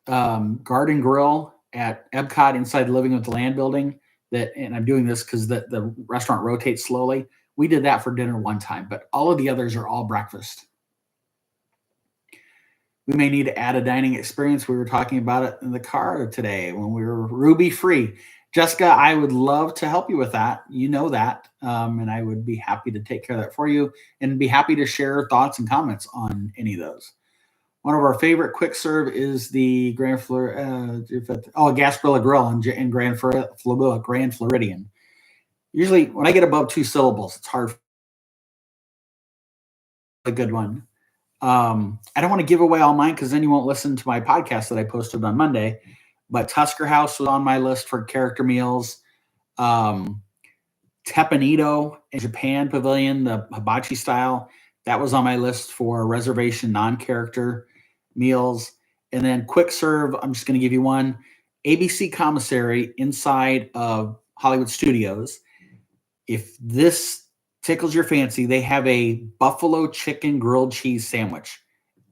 Speaker 1: Garden Grill at Epcot inside Living with the Land building. That, and I'm doing this because the restaurant rotates slowly. We did that for dinner one time, but all of the others are all breakfast. We may need to add a dining experience. We were talking about it in the car today when we were Ruby free. Jessica, I would love to help you with that. You know that. And I would be happy to take care of that for you and be happy to share thoughts and comments on any of those. One of our favorite quick serve is the Gasparilla Grill in Grand Floridian. Usually, when I get above 2 syllables, it's hard. A good one. I don't want to give away all mine because then you won't listen to my podcast that I posted on Monday. But Tusker House was on my list for character meals. Teppanyaki in Japan Pavilion, the hibachi style, that was on my list for reservation non-character meals. And then quick serve, I'm just going to give you one. ABC Commissary inside of Hollywood Studios. If this tickles your fancy, they have a buffalo chicken grilled cheese sandwich.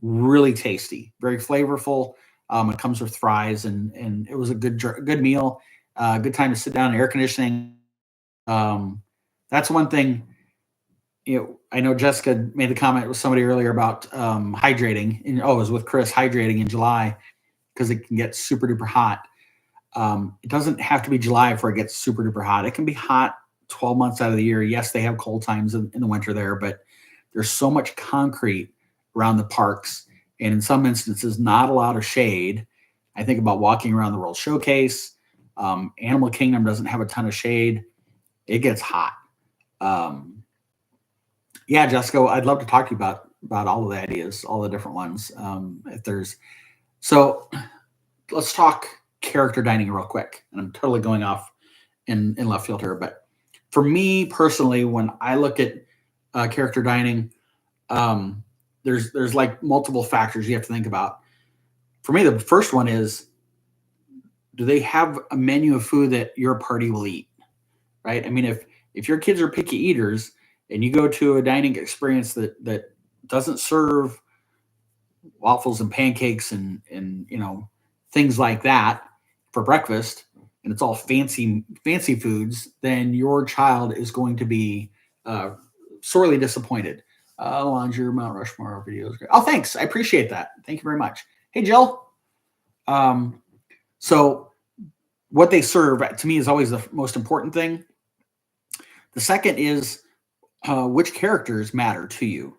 Speaker 1: Really tasty, very flavorful. It comes with fries, and it was a good meal. Good time to sit down in air conditioning. That's one thing. I know Jessica made the comment with somebody earlier about hydrating. And, it was with Chris, hydrating in July because it can get super duper hot. It doesn't have to be July before it gets super duper hot. It can be hot 12 months out of the year. Yes, they have cold times in the winter there, but there's so much concrete around the parks, and in some instances, not a lot of shade. I think about walking around the World Showcase. Animal Kingdom doesn't have a ton of shade. It gets hot. Yeah, Jessica, I'd love to talk to you about all of the ideas, all the different ones. So let's talk character dining real quick. And I'm totally going off in left field here, but for me personally, when I look at character dining, there's like multiple factors you have to think about. For me, the first one is, do they have a menu of food that your party will eat? Right? I mean, if your kids are picky eaters and you go to a dining experience that doesn't serve waffles and pancakes and things like that for breakfast, and it's all fancy foods, then your child is going to be sorely disappointed. On your Mount Rushmore video is great. Oh, thanks. I appreciate that. Thank you very much. Hey, Jill. So what they serve to me is always the most important thing. The second is which characters matter to you.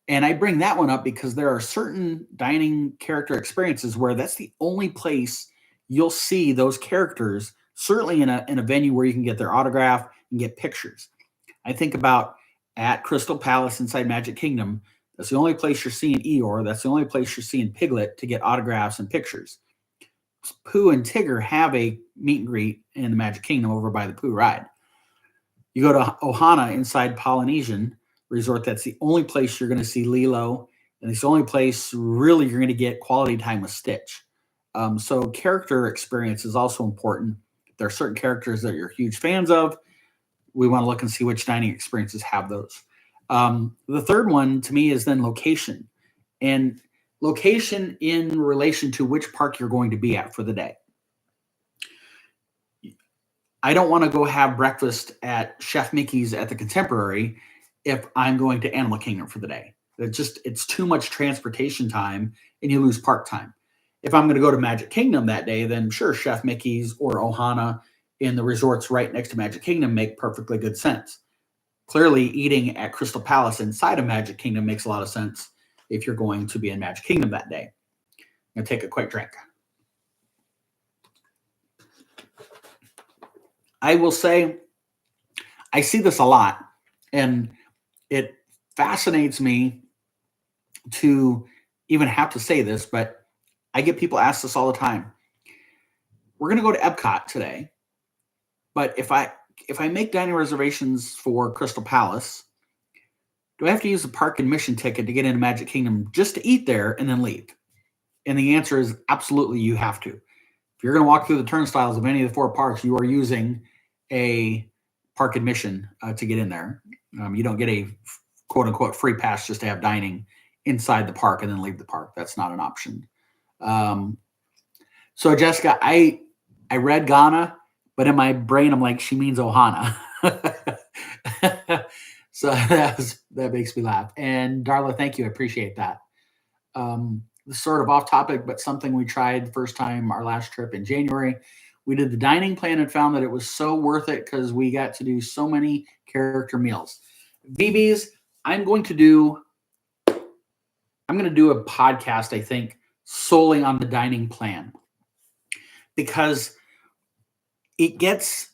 Speaker 1: And I bring that one up because there are certain dining character experiences where that's the only place you'll see those characters, certainly in a venue where you can get their autograph and get pictures. I think about at Crystal Palace inside Magic Kingdom. That's the only place you're seeing Eeyore. That's the only place you're seeing Piglet to get autographs and pictures. Pooh and Tigger have a meet and greet in the Magic Kingdom over by the Pooh ride. You go to Ohana inside Polynesian Resort. That's the only place you're going to see Lilo, and it's the only place really you're going to get quality time with Stitch. So character experience is also important. There are certain characters that you're huge fans of. We want to look and see which dining experiences have those. The third one to me is then location, and location in relation to which park you're going to be at for the day. I don't want to go have breakfast at Chef Mickey's at the Contemporary if I'm going to Animal Kingdom for the day. It's too much transportation time and you lose park time. If I'm going to go to Magic Kingdom that day, then sure, Chef Mickey's or Ohana in the resorts right next to Magic Kingdom make perfectly good sense. Clearly, eating at Crystal Palace inside of Magic Kingdom makes a lot of sense if you're going to be in Magic Kingdom that day. I'm going to take a quick drink. I will say I see this a lot, and it fascinates me to even have to say this, but I get people ask this all the time. We're going to go to Epcot today, but if I make dining reservations for Crystal Palace, do I have to use a park admission ticket to get into Magic Kingdom just to eat there and then leave? And the answer is absolutely, you have to. If you're going to walk through the turnstiles of any of the 4 parks, you are using a park admission to get in there. You don't get a quote unquote free pass just to have dining inside the park and then leave the park. That's not an option. So Jessica, I read Ghana, but in my brain, I'm like, she means Ohana. So that makes me laugh. And Darla, thank you. I appreciate that. Sort of off topic, but something we tried the first time our last trip in January. We did the dining plan and found that it was so worth it because we got to do so many character meals. VBs, I'm going to do a podcast, I think, solely on the dining plan, because it gets,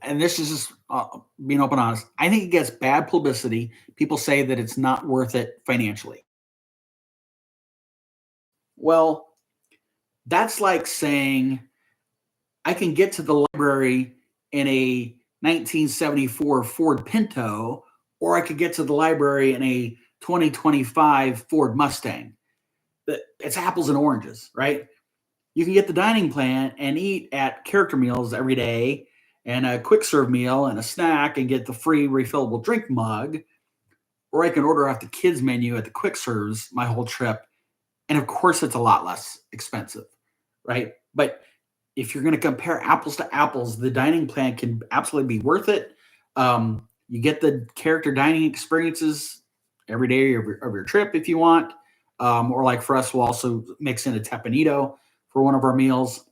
Speaker 1: and this is just being open and honest, I think it gets bad publicity. People say that it's not worth it financially. Well, that's like saying I can get to the library in a 1974 Ford Pinto, or I could get to the library in a 2025 Ford Mustang. It's apples and oranges, right? You can get the dining plan and eat at character meals every day and a quick serve meal and a snack and get the free refillable drink mug, or I can order off the kids menu at the quick serves my whole trip. And of course, it's a lot less expensive, right? But if you're going to compare apples to apples, the dining plan can absolutely be worth it. You get the character dining experiences every day of your trip if you want. Or like for us, we'll also mix in a tepanito for one of our meals.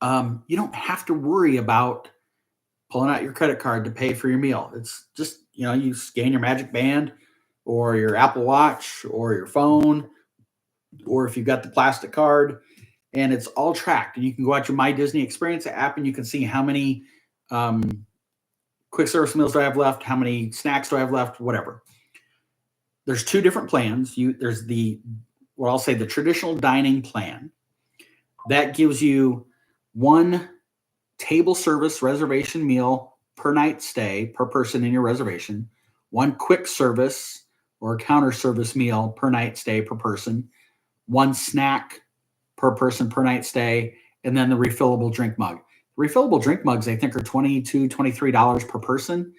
Speaker 1: You don't have to worry about pulling out your credit card to pay for your meal. It's just, you scan your Magic Band or your Apple Watch or your phone, or if you've got the plastic card, and it's all tracked. And you can go out your My Disney Experience app and you can see how many quick service meals do I have left, how many snacks do I have left, whatever. There's 2 different plans. There's what I'll say the traditional dining plan. That gives you 1 table service reservation meal per night stay per person in your reservation, 1 quick service or counter service meal per night stay per person, 1 snack per person per night stay, and then the refillable drink mug. Refillable drink mugs, I think, are $22, $23 per person.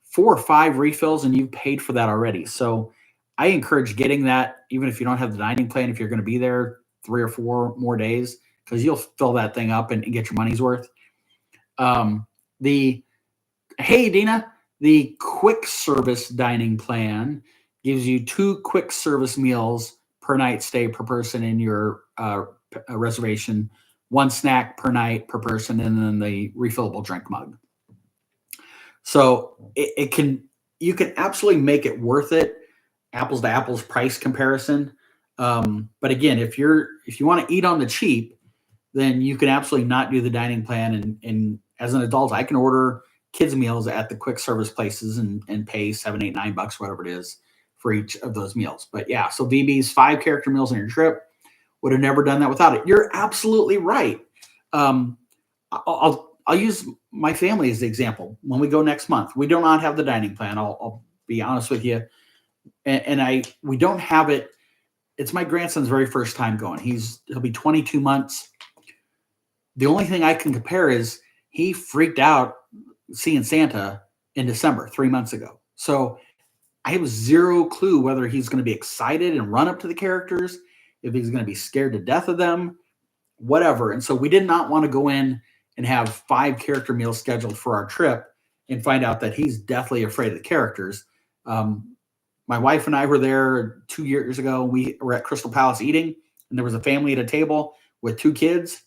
Speaker 1: 4 or 5 refills, and you've paid for that already. So I encourage getting that, even if you don't have the dining plan, if you're going to be there 3 or 4 more days, because you'll fill that thing up and get your money's worth. Hey, Dina, the quick service dining plan gives you 2 quick service meals per night stay per person in your reservation, 1 snack per night per person, and then the refillable drink mug. So you can absolutely make it worth it, apples to apples price comparison. But again, if you want to eat on the cheap, then you can absolutely not do the dining plan. And as an adult, I can order kids meals at the quick service places and pay $7, $8, $9, whatever it is, for each of those meals. But yeah, so VB's 5 character meals on your trip. Would have never done that without it. You're absolutely right. I'll use my family as the example. When we go next month, we do not have the dining plan. I'll be honest with you, we don't have it. It's my grandson's very first time going. He'll be 22 months. The only thing I can compare is he freaked out seeing Santa in December 3 months ago. So I have 0 clue whether he's going to be excited and run up to the characters, if he's going to be scared to death of them, whatever. And so we did not want to go in and have 5 character meals scheduled for our trip and find out that he's deathly afraid of the characters. My wife and I were there 2 years ago. We were at Crystal Palace eating, and there was a family at a table with 2 kids.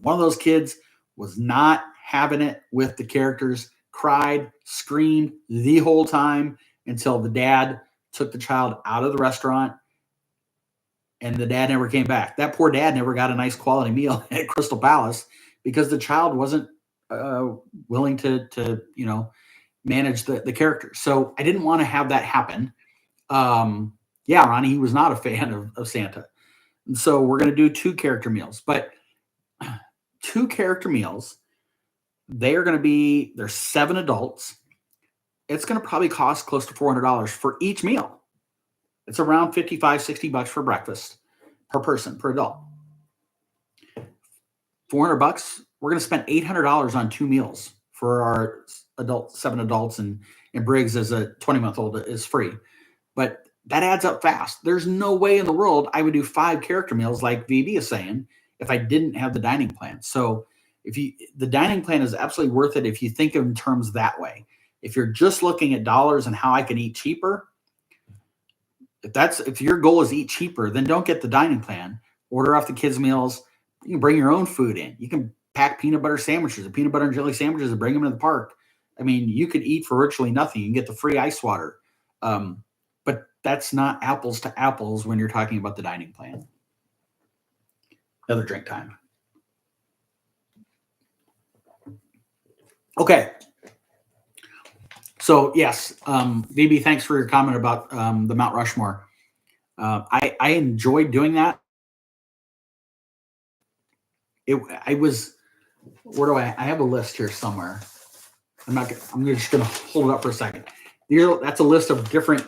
Speaker 1: One of those kids was not having it with the characters, cried, screamed the whole time until the dad took the child out of the restaurant, and the dad never came back. That poor dad never got a nice quality meal at Crystal Palace because the child wasn't willing to manage the characters. So I didn't want to have that happen. Yeah, Ronnie, he was not a fan of Santa. And so we're going to do two character meals, but two character meals, they are going to be, there's 7 adults. It's going to probably cost close to $400 for each meal. It's around 55, $60 for breakfast per person, per adult. $400, we're going to spend $800 on 2 meals for our 7 adults, and Briggs as a 20-month-old is free. But that adds up fast. There's no way in the world I would do 5 character meals like VB is saying if I didn't have the dining plan. So the dining plan is absolutely worth it if you think of in terms that way. If you're just looking at dollars and how I can eat cheaper, if your goal is eat cheaper, then don't get the dining plan. Order off the kids' meals. You can bring your own food in. You can pack peanut butter sandwiches, peanut butter and jelly sandwiches, and bring them to the park. I mean, you could eat for virtually nothing. You can get the free ice water. But that's not apples to apples when you're talking about the dining plan. Another drink time. Okay. So yes, VB, thanks for your comment about the Mount Rushmore. I enjoyed doing that. I have a list here somewhere. I'm just going to hold it up for a second. That's a list of different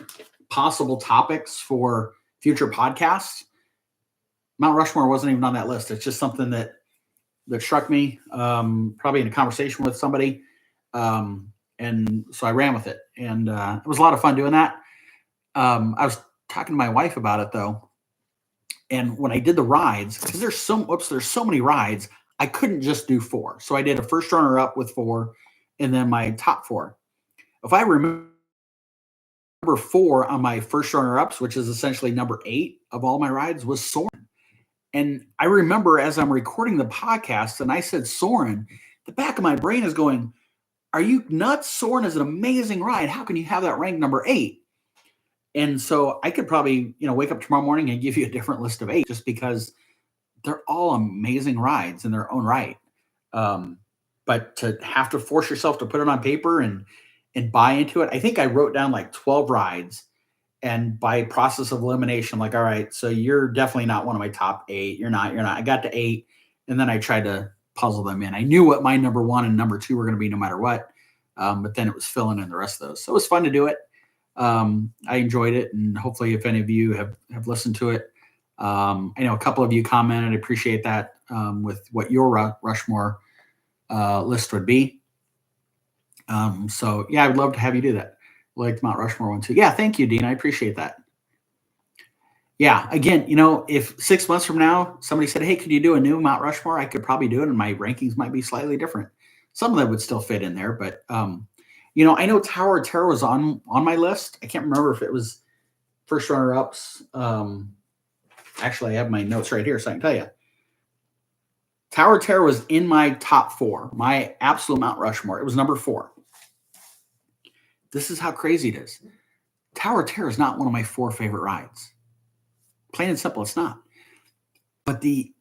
Speaker 1: possible topics for future podcasts. Mount Rushmore wasn't even on that list. It's just something that struck me, probably in a conversation with somebody. And so I ran with it, and it was a lot of fun doing that. I was talking to my wife about it though. And when I did the rides, because there's so many rides, I couldn't just do 4. So I did a first runner up with 4 and then my top 4. If I remember, number 4 on my first runner ups, which is essentially number 8 of all my rides, was Soarin'. And I remember as I'm recording the podcast and I said Soarin', the back of my brain is going, are you nuts? Soarin' is an amazing ride. How can you have that ranked number 8? And so I could probably, wake up tomorrow morning and give you a different list of 8 just because they're all amazing rides in their own right. But to have to force yourself to put it on paper and buy into it, I think I wrote down like 12 rides, and by process of elimination, like, all right, so you're definitely not one of my top 8. You're not. I got to 8, and then I tried to puzzle them in. I knew what my number 1 and number 2 were going to be no matter what. But then it was filling in the rest of those. So it was fun to do it. I enjoyed it, and hopefully if any of you have listened to it, I know a couple of you commented. I appreciate that, with what your Rushmore list would be. So yeah, I would love to have you do that. Like Mount Rushmore one too. Yeah, thank you, Dean. I appreciate that. Yeah, again, if 6 months from now somebody said, "Hey, could you do a new Mount Rushmore?" I could probably do it, and my rankings might be slightly different. Some of that would still fit in there, but I know Tower of Terror was on my list. I can't remember if it was first runner ups. Actually, I have my notes right here, so I can tell you. Tower of Terror was in my top 4, my absolute Mount Rushmore. It was number 4. This is how crazy it is. Tower of Terror is not one of my 4 favorite rides. Plain and simple, it's not. But I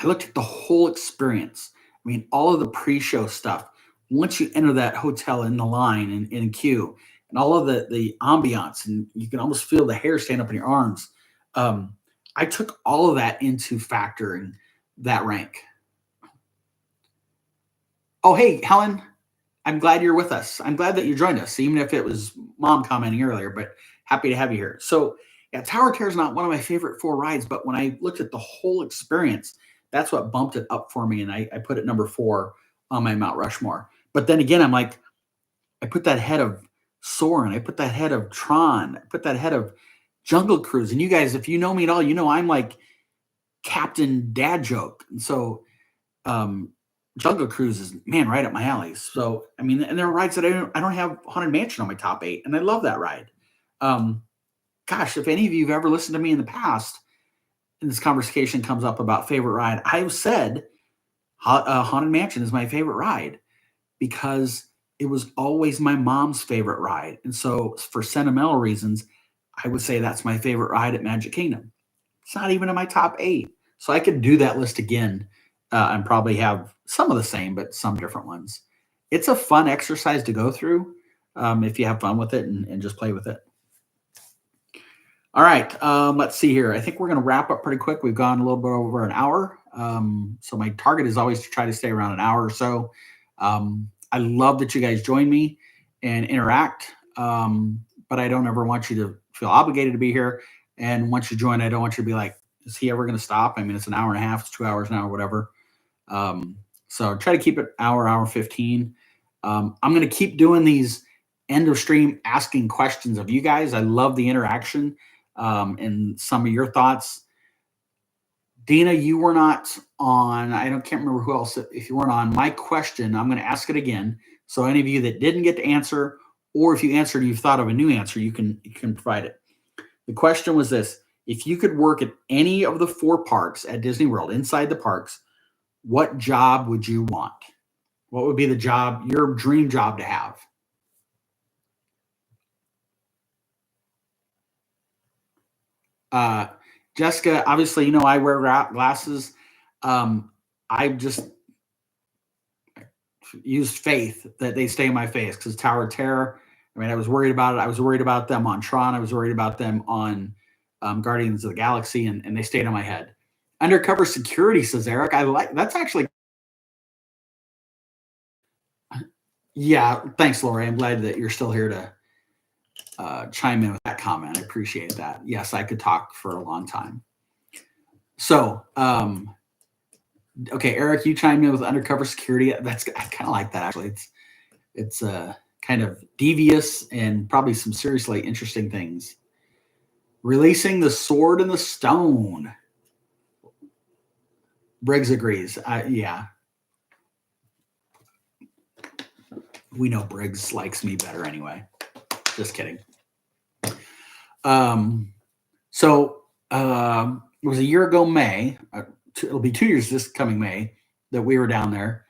Speaker 1: looked at the whole experience. I mean, all of the pre-show stuff. Once you enter that hotel in the line and in queue, and all of the ambiance, and you can almost feel the hair stand up in your arms. I took all of that into factoring that rank. Oh, hey, Helen, I'm glad you're with us. I'm glad that you joined us, even if it was Mom commenting earlier, but happy to have you here. So yeah, Tower of Terror is not one of my favorite 4 rides, but when I looked at the whole experience, that's what bumped it up for me, and I put it number 4 on my Mount Rushmore. But then again, I'm like, I put that ahead of Soarin', I put that ahead of Tron, I put that ahead of Jungle Cruise. And you guys, if you know me at all, I'm like Captain Dad Joke. And so Jungle Cruise is, man, right up my alley. So, I mean, and there are rides that I don't have Haunted Mansion on my top 8, and I love that ride. Gosh, if any of you have ever listened to me in the past, and this conversation comes up about favorite ride, I've said Haunted Mansion is my favorite ride because it was always my mom's favorite ride. And so for sentimental reasons, I would say that's my favorite ride at Magic Kingdom. It's not even in my top 8. So I could do that list again and probably have some of the same, but some different ones. It's a fun exercise to go through if you have fun with it and just play with it. All right. Let's see here. I think we're going to wrap up pretty quick. We've gone a little bit over an hour. So my target is always to try to stay around an hour or so. I love that you guys join me and interact. But I don't ever want you to feel obligated to be here. And once you join, I don't want you to be like, is he ever going to stop? I mean, it's an hour and a half, it's 2 hours now, or whatever. So try to keep it hour 15. I'm going to keep doing these end of stream asking questions of you guys. I love the interaction and some of your thoughts. Dina, you were not on. Can't remember who else. If you weren't on, my question, I'm going to ask it again. So any of you that didn't get to answer, or if you answered and you've thought of a new answer, you can provide it. The question was this: if you could work at any of the 4 parks at Disney World, inside the parks, what job would you want? What would be the job, your dream job to have? Jessica, obviously, I wear glasses. I just used faith that they stay in my face because Tower of Terror. I mean, I was worried about it. I was worried about them on Tron. I was worried about them on Guardians of the Galaxy, and they stayed on my head. Undercover security, says Eric. That's actually. Yeah, thanks, Lori. I'm glad that you're still here to chime in with that comment. I appreciate that. Yes, I could talk for a long time. So, okay, Eric, you chimed in with undercover security. I kind of like that, actually. It's kind of devious and probably some seriously interesting things. Releasing the Sword in the Stone. Briggs agrees. Yeah. We know Briggs likes me better anyway. Just kidding. So it was a year ago, May. It'll be 2 years this coming May that we were down there.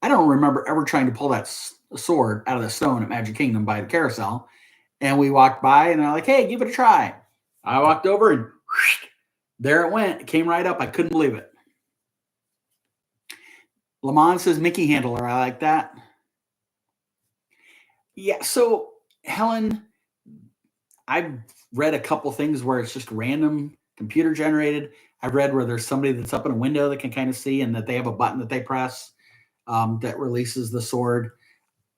Speaker 1: I don't remember ever trying to pull that sword out of the stone at Magic Kingdom by the carousel. And we walked by and they're like, hey, give it a try. I walked over and whoosh, there it went. It came right up. I couldn't believe it. Lamont says Mickey handler. I like that. Yeah. So, Helen, I've read a couple things where it's just random computer generated. I've read where there's somebody that's up in a window that can kind of see and that they have a button that they press that releases the sword.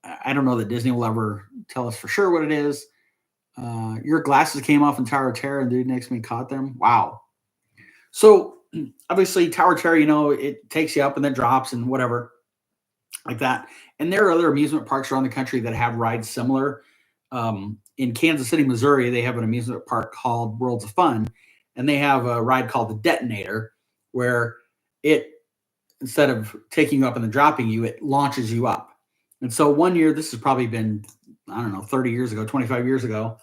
Speaker 1: I don't know that Disney will ever tell us for sure what it is. Your glasses came off in Tower of Terror and dude next to me caught them. Wow. So obviously Tower of Terror, it takes you up and then drops and whatever like that. And there are other amusement parks around the country that have rides similar. In Kansas City, Missouri, they have an amusement park called Worlds of Fun, and they have a ride called the Detonator, where it, instead of taking you up and then dropping you, it launches you up. And so one year, this has probably been, 30 years ago, 25 years ago,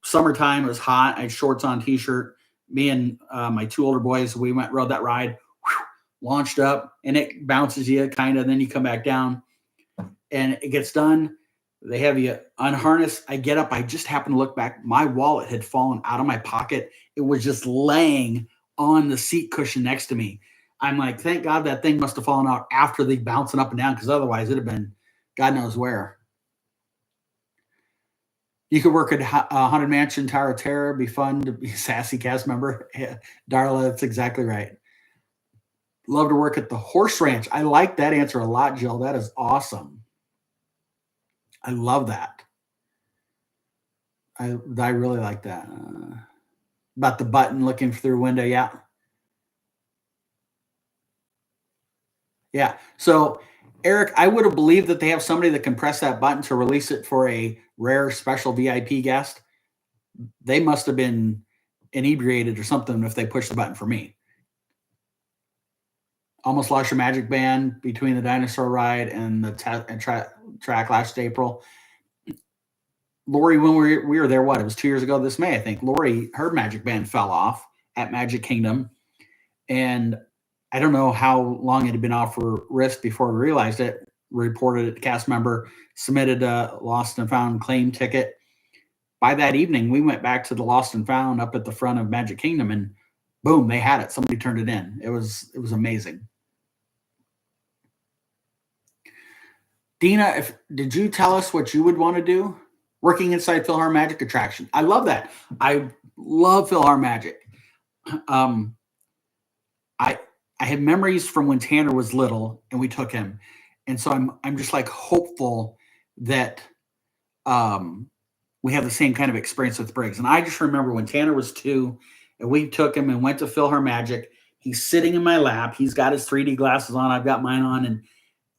Speaker 1: summertime, it was hot. I had shorts on, t-shirt. Me and my 2 older boys, we rode that ride, launched up, and it bounces you kind of, then you come back down, and it gets done. They have you unharnessed. I get up. I just happened to look back. My wallet had fallen out of my pocket. It was just laying on the seat cushion next to me. I'm like, thank God that thing must have fallen out after the bouncing up and down, because otherwise it'd have been God knows where. You could work at Haunted Mansion, Tower of Terror. Be fun to be a sassy cast member. Yeah, Darla, that's exactly right. Love to work at the Horse Ranch. I like that answer a lot, Jill. That is awesome. I love that. I really like that. About the button looking through a window. Yeah. Yeah. So, Eric, I would have believed that they have somebody that can press that button to release it for a rare special VIP guest. They must have been inebriated or something if they pushed the button for me. Almost lost your magic band between the dinosaur ride and the track last April. Lori, when we were there, it was 2 years ago this May, I think. Lori, her magic band fell off at Magic Kingdom. And I don't know how long it had been off for risk before we realized it. Reported it, cast member submitted a lost and found claim ticket. By that evening, we went back to the lost and found up at the front of Magic Kingdom, and boom, they had it. Somebody turned it in. It was amazing. Dina, did you tell us what you would want to do? working inside PhilharMagic attraction. I love that. I love PhilharMagic. Um, I I have memories from when Tanner was little and we took him, and so I'm just like hopeful that um, we have the same kind of experience with Briggs. And I just remember when Tanner was 2 and we took him and went to PhilharMagic. He's sitting in my lap. He's got his 3D glasses on. I've got mine on,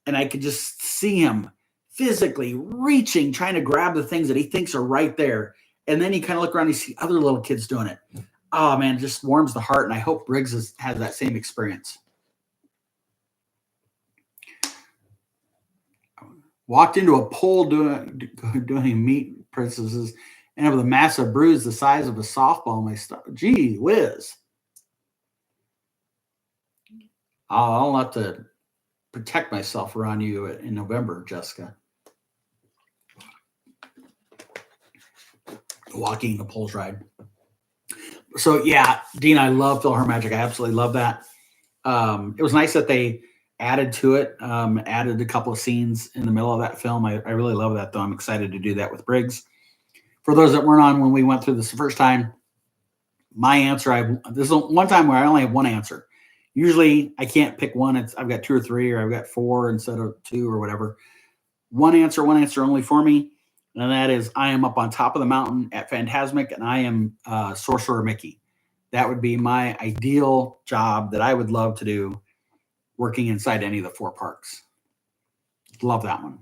Speaker 1: and I could just see him physically reaching, trying to grab the things that he thinks are right there. And then you kind of look around and you see other little kids doing it. Oh man, it just warms the heart. And I hope Briggs has that same experience. Walked into a pole doing meat princesses and with a massive bruise the size of a softball. My stuff. Gee whiz. I'll have to protect myself around you in November, Jessica. Walking the poles ride. So yeah, Dean, I love PhilharMagic. I absolutely love that. It was nice that they added to it, added a couple of scenes in the middle of that film. I really love that, though. I'm excited to do that with Briggs. For those that weren't on when we went through this the first time, my answer, this is one time where I only have one answer. Usually I can't pick one. I've got 2 or 3, or I've got 4 instead of 2 or whatever. One answer only for me, and that is I am up on top of the mountain at Fantasmic, and I am Sorcerer Mickey. That would be my ideal job that I would love to do, working inside any of the 4 parks. Love that one.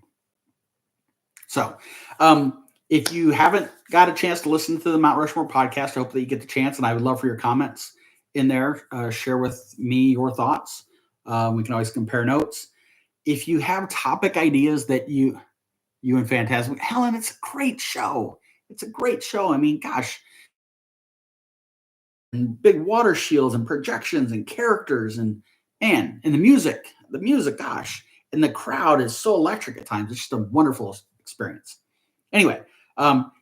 Speaker 1: So if you haven't got a chance to listen to the Mount Rushmore podcast, I hope that you get the chance, and I would love for your comments in there. Share with me your thoughts. We can always compare notes. If you have topic ideas that you and Fantasmic, Helen, it's a great show. It's a great show. I mean, gosh, and big water shields and projections and characters and the music, gosh, and the crowd is so electric at times. It's just a wonderful experience. Anyway,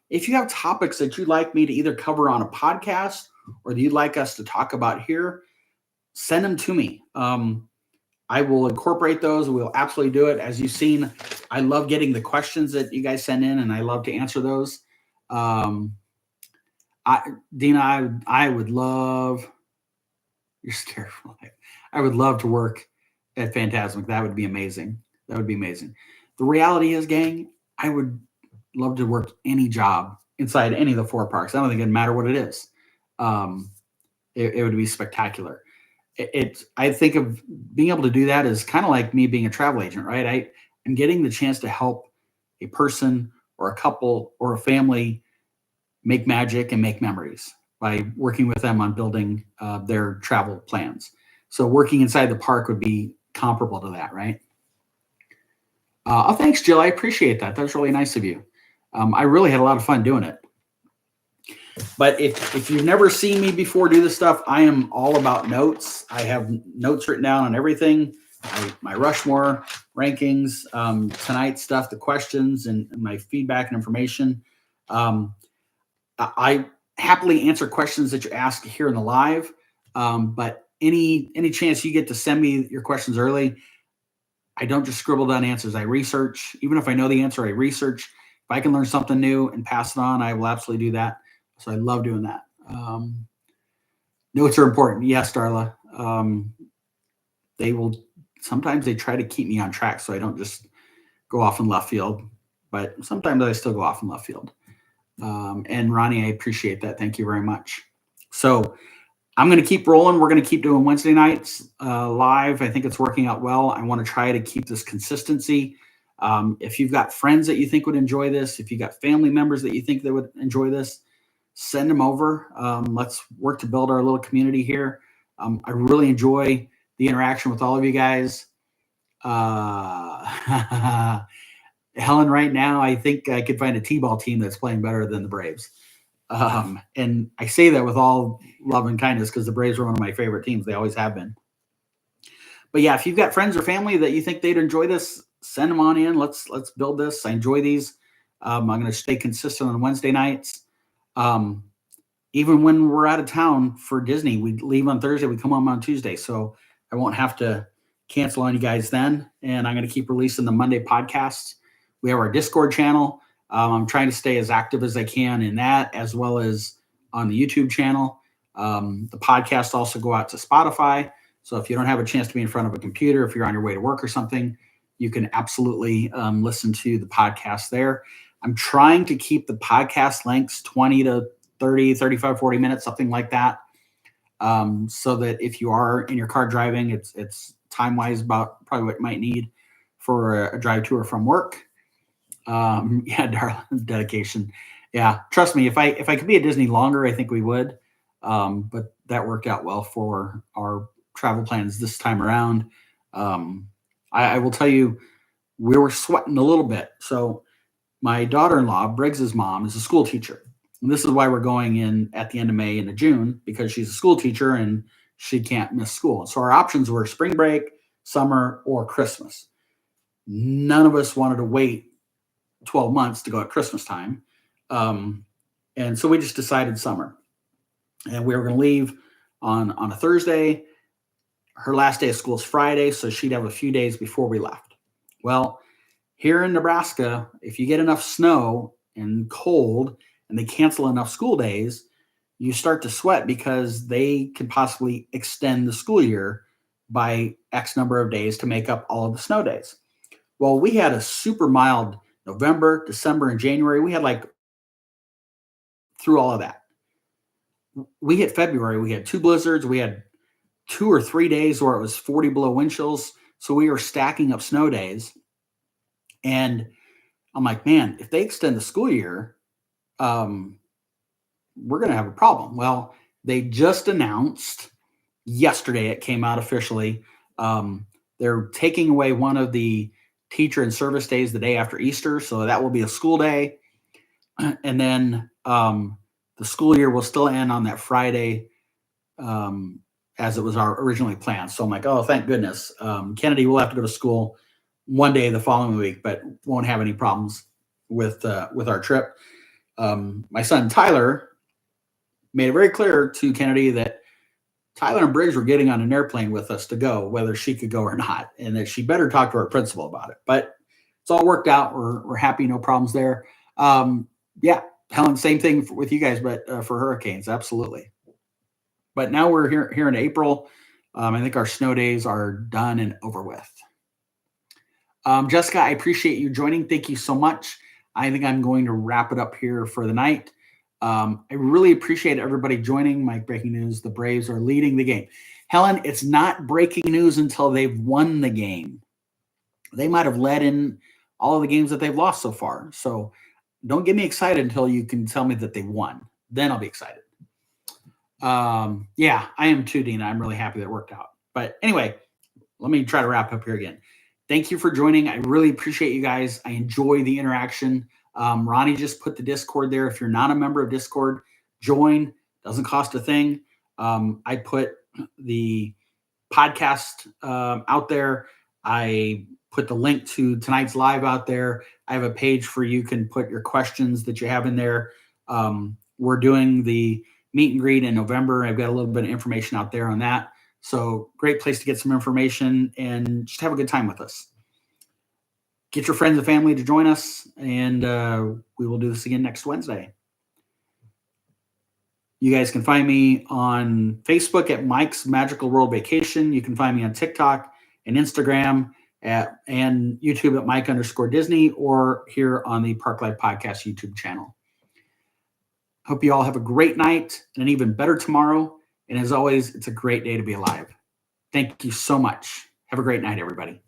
Speaker 1: if you have topics that you'd like me to either cover on a podcast or that you'd like us to talk about here, send them to me. I will incorporate those. We'll absolutely do it. As you've seen, I love getting the questions that you guys send in, and I love to answer those. Dina, I would love, you're scared for life. I would love to work at Fantasmic. That would be amazing. That would be amazing. The reality is, gang, I would love to work any job inside any of the 4 parks. I don't think it'd matter what it is. It would be spectacular. I think of being able to do that is kind of like me being a travel agent, right? I'm getting the chance to help a person or a couple or a family make magic and make memories by working with them on building their travel plans. So working inside the park would be comparable to that, right? Thanks, Jill. I appreciate that. That was really nice of you. I really had a lot of fun doing it. But if you've never seen me before do this stuff, I am all about notes. I have notes written down on everything, my Rushmore rankings, tonight's stuff, the questions, and my feedback and information. I happily answer questions that you ask here in the live, but any chance you get to send me your questions early, I don't just scribble down answers. I research. Even if I know the answer, I research. If I can learn something new and pass it on, I will absolutely do that. So I love doing that. Notes are important. Yes, Darla. Sometimes they try to keep me on track so I don't just go off in left field, but sometimes I still go off in left field. And Ronnie, I appreciate that. Thank you very much. So I'm going to keep rolling. We're going to keep doing Wednesday nights live. I think it's working out well. I want to try to keep this consistency. If you've got friends that you think would enjoy this, if you got family members that you think they would enjoy this, send them over. Let's work to build our little community here. I really enjoy the interaction with all of you guys. Helen, right now, I think I could find a T-ball team that's playing better than the Braves. And I say that with all love and kindness because the Braves are one of my favorite teams. They always have been. But yeah, if you've got friends or family that you think they'd enjoy this, send them on in. Let's build this. I enjoy these. I'm going to stay consistent on Wednesday nights. Even when we're out of town for Disney, we leave on Thursday, we come home on Tuesday. So I won't have to cancel on you guys then. And I'm going to keep releasing the Monday podcasts. We have our Discord channel. I'm trying to stay as active as I can in that, as well as on the YouTube channel. The podcast also go out to Spotify. So if you don't have a chance to be in front of a computer, if you're on your way to work or something, you can absolutely listen to the podcast there. I'm trying to keep the podcast lengths 20 to 30, 35, 40 minutes, something like that. So that if you are in your car driving, it's time-wise about probably what you might need for a drive to or from work. Yeah, Darla, dedication. Yeah, trust me, if I could be at Disney longer, I think we would. But that worked out well for our travel plans this time around. I will tell you, we were sweating a little bit. So my daughter-in-law, Briggs's mom, is a school teacher. And this is why we're going in at the end of May into June, because she's a school teacher and she can't miss school. So our options were spring break, summer, or Christmas. None of us wanted to wait 12 months to go at Christmas time. And so we just decided summer. And we were going to leave on a Thursday. Her last day of school is Friday, so she'd have a few days before we left. Well, here in Nebraska, if you get enough snow and cold and they cancel enough school days, you start to sweat because they can possibly extend the school year by X number of days to make up all of the snow days. Well, we had a super mild November, December, and January. We had like through all of that. We hit February, we had 2 blizzards. We had 2 or 3 days where it was 40 below wind chills. So we were stacking up snow days. And I'm like, man, if they extend the school year, we're going to have a problem. Well, they just announced yesterday, it came out officially. They're taking away one of the teacher and service days the day after Easter. So that will be a school day. And then the school year will still end on that Friday, as it was originally planned. So I'm like, oh, thank goodness. Kennedy will have to go to school one day the following week, but won't have any problems with our trip. My son Tyler made it very clear to Kennedy that Tyler and Briggs were getting on an airplane with us to go, whether she could go or not, and that she better talk to her principal about it. But it's all worked out. We're happy, no problems there. Yeah, Helen, same thing with you guys, but for hurricanes, absolutely. But now we're here in April. I think our snow days are done and over with. Jessica, I appreciate you joining. Thank you so much. I think I'm going to wrap it up here for the night. I really appreciate everybody joining. Mike, breaking news, the Braves are leading the game. Helen, it's not breaking news until they've won the game. They might have led in all of the games that they've lost so far. So don't get me excited until you can tell me that they won. Then I'll be excited. Yeah, I am too, Dina. I'm really happy that it worked out. But anyway, let me try to wrap up here again. Thank you for joining. I really appreciate you guys. I enjoy the interaction. Ronnie just put the Discord there. If you're not a member of Discord, join. Doesn't cost a thing. I put the podcast out there. I put the link to tonight's live out there. I have a page for you can put your questions that you have in there. We're doing the meet and greet in November. I've got a little bit of information out there on that. So great place to get some information and just have a good time with us. Get your friends and family to join us, and we will do this again next Wednesday. You guys can find me on Facebook at Mike's Magical World Vacation. You can find me on TikTok and Instagram and YouTube at Mike_Disney, or here on the Park Life Podcast YouTube channel. Hope you all have a great night and an even better tomorrow. And as always, it's a great day to be alive. Thank you so much. Have a great night, everybody.